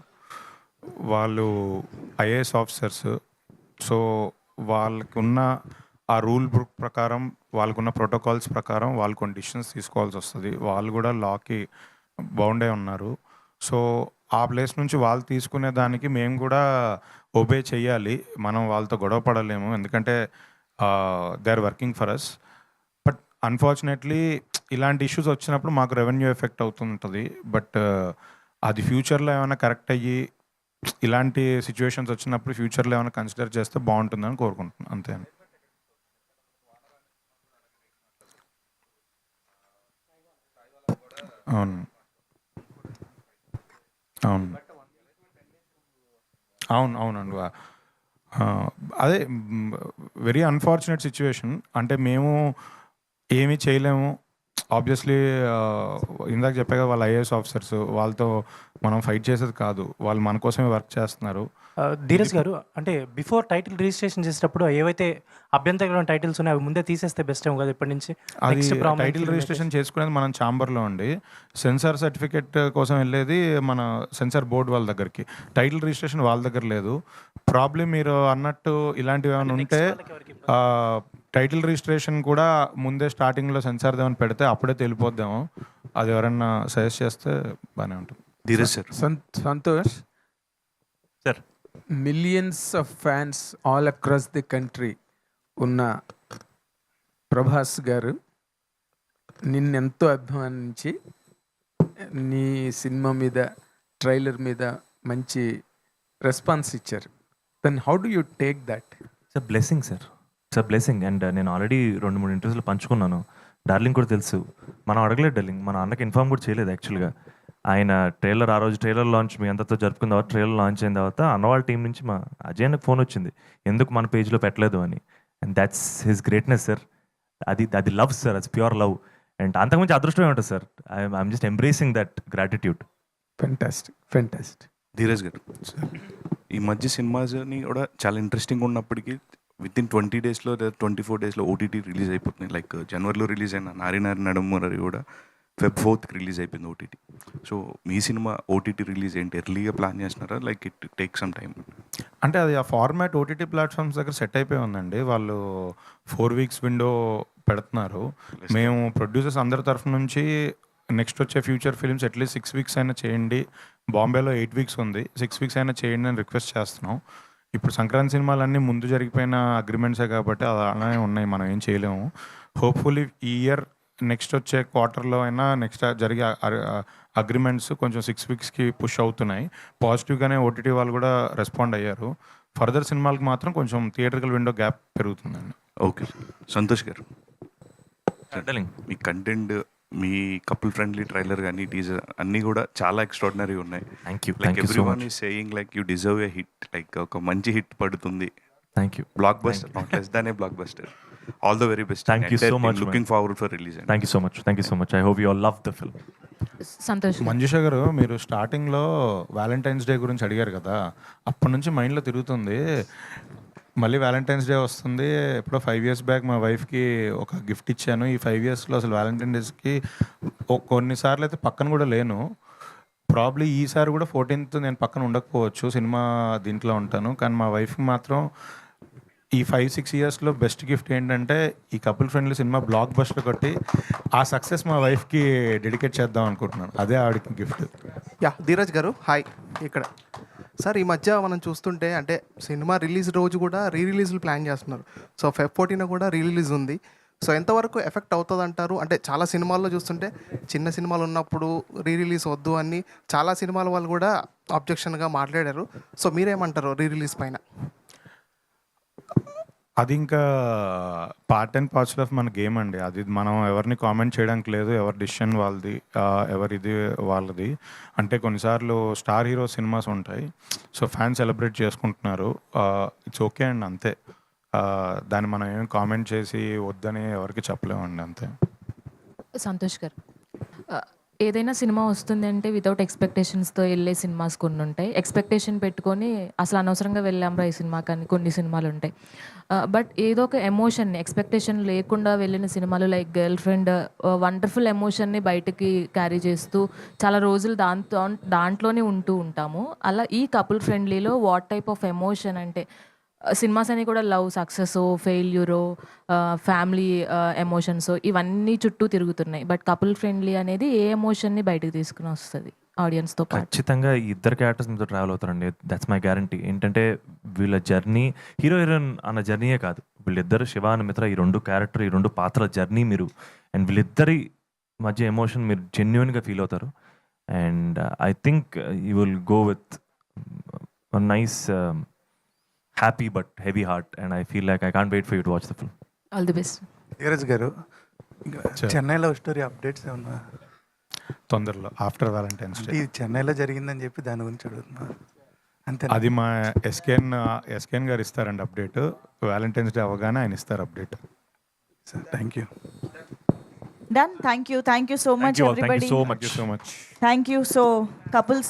వాళ్ళు ఐఏఎస్ ఆఫీసర్స్. సో వాళ్ళకున్న ఆ రూల్ బుక్ ప్రకారం, వాళ్ళకున్న ప్రోటోకాల్స్ ప్రకారం వాళ్ళు కొన్ని డిసిషన్స్ తీసుకోవాల్సి వస్తుంది. వాళ్ళు కూడా లాకి బౌండ్ అయి ఉన్నారు. సో ఆ ప్లేస్ నుంచి వాళ్ళు తీసుకునే దానికి మేము కూడా ఒబే చేయాలి. మనం వాళ్ళతో గొడవ పడలేము, ఎందుకంటే they are working for us. But unfortunately ఇలాంటి ఇష్యూస్ వచ్చినప్పుడు మాకు రెవెన్యూ ఎఫెక్ట్ అవుతుంటుంది. బట్ అది ఫ్యూచర్లో ఏమైనా కరెక్ట్ అయ్యి ఇలాంటి సిచ్యువేషన్స్ వచ్చినప్పుడు ఫ్యూచర్లో ఏమైనా కన్సిడర్ చేస్తే బాగుంటుందని కోరుకుంటున్నాను, అంతే. అవును అవును అవునండి. అదే వెరీ అన్ఫార్చునేట్ సిచ్యువేషన్. అంటే మేము ఏమీ చేయలేము. ఆబ్వియస్లీ ఇందాక చెప్పా కదా, వాళ్ళు ఐఏఎస్ ఆఫీసర్స్, వాళ్ళతో మనం ఫైట్ చేసేది కాదు. వాళ్ళు మన కోసమే వర్క్ చేస్తున్నారు. ధీరజ్ గారు, అంటే బిఫోర్ టైటిల్ రిజిస్ట్రేషన్ చేసేటప్పుడు ఏవైతే అభ్యంతరకరమైన టైటిల్స్ ఉన్నాయో అవి ముందే తీసేస్తే బెస్ట్ ఏమో కదా ఇప్పటి నుంచి. అది టైటిల్ రిజిస్ట్రేషన్ చేసుకునేది మనం ఛాంబర్లో ఉండి, సెన్సార్ సర్టిఫికేట్ కోసం వెళ్ళేది మన సెన్సార్ బోర్డు వాళ్ళ దగ్గరికి. టైటిల్ రిజిస్ట్రేషన్ వాళ్ళ దగ్గర లేదు. ప్రాబ్లం మీరు అన్నట్టు ఇలాంటివి ఏమైనా ఉంటే టైటిల్ రిజిస్ట్రేషన్ కూడా ముందే స్టార్టింగ్లో సెన్సార్ దేవని పెడితే అప్పుడే తెలిపోద్దాము. అది ఎవరన్నా సజెస్ట్ చేస్తే బాగానే ఉంటుంది. Dheeraj sir. Santosh sir, millions of fans all across the country ఉన్న ప్రభాస్ గారు నిన్నెంతో అభిమానించి నీ సినిమా మీద, ట్రైలర్ మీద మంచి రెస్పాన్స్ ఇచ్చారు. Then how do you take that? It's a blessing sir, it's a blessing. And నేను ఆల్రెడీ 2-3 ఇంటర్వ్యూస్లో పంచుకున్నాను. డార్లింగ్ కూడా తెలుసు, మనం అడగలేదు డార్లింగ్, మన అన్నకి ఇన్ఫార్మ్ కూడా చేయలేదు యాక్చువల్గా. ఆయన ట్రైలర్, ఆ రోజు ట్రైలర్ లాంచ్ మీ అందరితో జరుపుకున్న తర్వాత ట్రైలర్ లాంచ్ అయిన తర్వాత అన్నవాళ్ళ టీం నుంచి మా అజయ్ నాకు ఫోన్ వచ్చింది, ఎందుకు మన పేజ్లో పెట్టలేదు అని. And that's his greatness sir. అది లవ్ సార్, అది ప్యూర్ లవ్. అండ్ అంతకుమించి అదృష్టమే ఉంటుంది sir. I'm just embracing that gratitude. Fantastic. Dheeraj గారు, ఈ మధ్య సినిమాస్ని కూడా చాలా ఇంట్రెస్టింగ్ ఉన్నప్పటికీ వితిన్ 20 daysలో లేదా 24 daysలో ఓటీటీ రిలీజ్ అయిపోతున్నాయి. లైక్ జనవరిలో రిలీజ్ అయిన నారి నడుమురరి కూడా Feb 4th రిలీజ్ అయిపోయింది ఓటీటీ. సో మీ సినిమా ఓటీటీ రిలీజ్ ఏంటి, ఎర్లీగా ప్లాన్ చేస్తున్నారా, like it take some time? అంటే అది ఆ ఫార్మాట్ ఓటీటీ ప్లాట్ఫామ్స్ దగ్గర సెట్ అయిపోయి ఉందండి. వాళ్ళు 4 weeks విండో పెడుతున్నారు. మేము ప్రొడ్యూసర్స్ అందరి తరఫు నుంచి నెక్స్ట్ వచ్చే ఫ్యూచర్ ఫిల్మ్స్ అట్లీస్ట్ 6 weeks అయినా చేయండి. బాంబేలో 8 weeks ఉంది, 6 weeks అయినా చేయండి అని రిక్వెస్ట్ చేస్తున్నాం. ఇప్పుడు సంక్రాంతి సినిమాలన్నీ ముందు జరిగిపోయిన అగ్రిమెంట్సే కాబట్టి అది అలానే ఉన్నాయి, మనం ఏం చేయలేము. హోప్ఫుల్లీ ఈ ఇయర్ నెక్స్ట్ వచ్చే క్వార్టర్లో అయినా నెక్స్ట్ జరిగే అగ్రిమెంట్స్ కొంచెం 6 weeksకి పుష్ అవుతున్నాయి. పాజిటివ్గానే ఓటీటీ వాళ్ళు కూడా రెస్పాండ్ అయ్యారు. ఫర్దర్ సినిమాలకు మాత్రం కొంచెం థియేటర్కల్ విండో గ్యాప్ పెరుగుతుందండి. ఓకే. సంతోష్ గారు, మీ కంటెంట్, మీ కపుల్ ఫ్రెండ్లీ ట్రైలర్ కానీ టీజర్ అన్నీ కూడా చాలా ఎక్స్ట్రాడినరీ ఉన్నాయి. Thank you. Like everyone is saying like you deserve a hit, like ఒక మంచి హిట్ పడుతుంది. Thank you. Blockbuster, not less than a blockbuster. All the very best. Thank you so much. Looking forward for release. Thank you so much. Thank you so much. I hope you all love the film. Santosh. Manjusha గారు, మీరు స్టార్టింగ్లో Valentine's day గురించి అడిగారు కదా, అప్పటి నుంచి మైండ్లో తిరుగుతుంది. మళ్ళీ వ్యాలంటైన్స్ డే వస్తుంది. ఎప్పుడో 5 years బ్యాక్ మా వైఫ్కి ఒక గిఫ్ట్ ఇచ్చాను. ఈ 5 yearsలో అసలు వ్యాలంటైన్ డేస్కి కొన్నిసార్లు అయితే పక్కన కూడా లేను. ప్రాబ్లీ ఈసారి కూడా 14th నేను పక్కన ఉండకపోవచ్చు, సినిమా దీంట్లో ఉంటాను. కానీ మా వైఫ్కి మాత్రం ఈ 5-6 yearsలో బెస్ట్ గిఫ్ట్ ఏంటంటే ఈ couple friendly cinema block buster కొట్టి ఆ సక్సెస్ మా వైఫ్కి డెడికేట్ చేద్దాం అనుకుంటున్నాను. అదే ఆవిడకి గిఫ్ట్. యా, ధీరజ్ గారు హాయ్. ఇక్కడ సార్, ఈ మధ్య మనం చూస్తుంటే అంటే సినిమా రిలీజ్ రోజు కూడా రిలీజ్లు ప్లాన్ చేస్తున్నారు. సో Feb 14 కూడా రిలీజ్ ఉంది. సో ఎంతవరకు ఎఫెక్ట్ అవుతుంది అంటారు? అంటే చాలా సినిమాల్లో చూస్తుంటే చిన్న సినిమాలు ఉన్నప్పుడు రిలీజ్ వద్దు అని చాలా సినిమాల వాళ్ళు కూడా అబ్జెక్షన్గా మాట్లాడారు. సో మీరేమంటారు రిలీజ్ పైన? అది ఇంకా పార్ట్ అండ్ పార్ట్స్ ఆఫ్ మన గేమ్ అండి. అది మనం ఎవరిని కామెంట్ చేయడానికి లేదు. ఎవరి డిసిషన్ వాళ్ళది, ఎవరిది వాళ్ళది. అంటే కొన్నిసార్లు స్టార్ హీరో సినిమాస్ ఉంటాయి. సో ఫ్యాన్స్ సెలబ్రేట్ చేసుకుంటున్నారు. ఇట్స్ ఓకే అండి, అంతే. దాన్ని మనం ఏం కామెంట్ చేసి వద్దని ఎవరికి చెప్పలేమండి, అంతే. సంతోష్ గారు, ఏదైనా సినిమా వస్తుంది అంటే వితౌట్ ఎక్స్పెక్టేషన్స్తో వెళ్ళే సినిమాస్ కొన్ని ఉంటాయి. ఎక్స్పెక్టేషన్ పెట్టుకొని అసలు అనవసరంగా వెళ్ళాంరా ఈ సినిమా కానీ కొన్ని సినిమాలు ఉంటాయి. బట్ ఏదో ఒక ఎమోషన్ని ఎక్స్పెక్టేషన్ లేకుండా వెళ్ళిన సినిమాలు లైక్ గర్ల్ ఫ్రెండ్ వండర్ఫుల్ ఎమోషన్ని బయటకి క్యారీ చేస్తూ చాలా రోజులు దాంట్లోనే ఉంటూ ఉంటాము. అలా ఈ కపుల్ ఫ్రెండ్లీలో వాట్ టైప్ ఆఫ్ ఎమోషన్ అంటే సినిమాస్ అని కూడా లవ్ సక్సెస్, ఫెయిల్యూరో, ఫ్యామిలీ ఎమోషన్స్ ఇవన్నీ చుట్టూ తిరుగుతున్నాయి. బట్ కపుల్ ఫ్రెండ్లీ అనేది ఏ ఎమోషన్ని బయటకు తీసుకుని వస్తుంది ఆడియన్స్తో పాటు? ఖచ్చితంగా ఈ ఇద్దరు క్యారెక్టర్స్ మీతో ట్రావెల్ అవుతారండి. That's my guarantee. ఏంటంటే వీళ్ళ జర్నీ హీరో హీరోయిన్ అన్న జర్నీయే కాదు, వీళ్ళిద్దరు శివ అని మిత్ర ఈ రెండు పాత్రల జర్నీ మీరు అండ్ వీళ్ళిద్దరి మధ్య ఎమోషన్ మీరు జెన్యున్గా ఫీల్ అవుతారు. And I think you will go with nice happy but heavy heart and I feel like I can't wait for you to watch the film. All the best. Dheeraj garu, Chennai love story updates ఏమన్నా? తొందరలో after Valentine's day. ఇది చెన్నైలో జరిగిందని చెప్పి దాని గురించి అడుగుతున్నా, అంతే. అది మా ఎస్కేఎన్ గారు ఇస్తారండి అప్డేట్. వ్యాలంటైన్స్ డే అవగానే ఆయన ఇస్తారు update. Sir thank you. Done. Thank you so much, everybody. Thank you so much. Thank you. So couples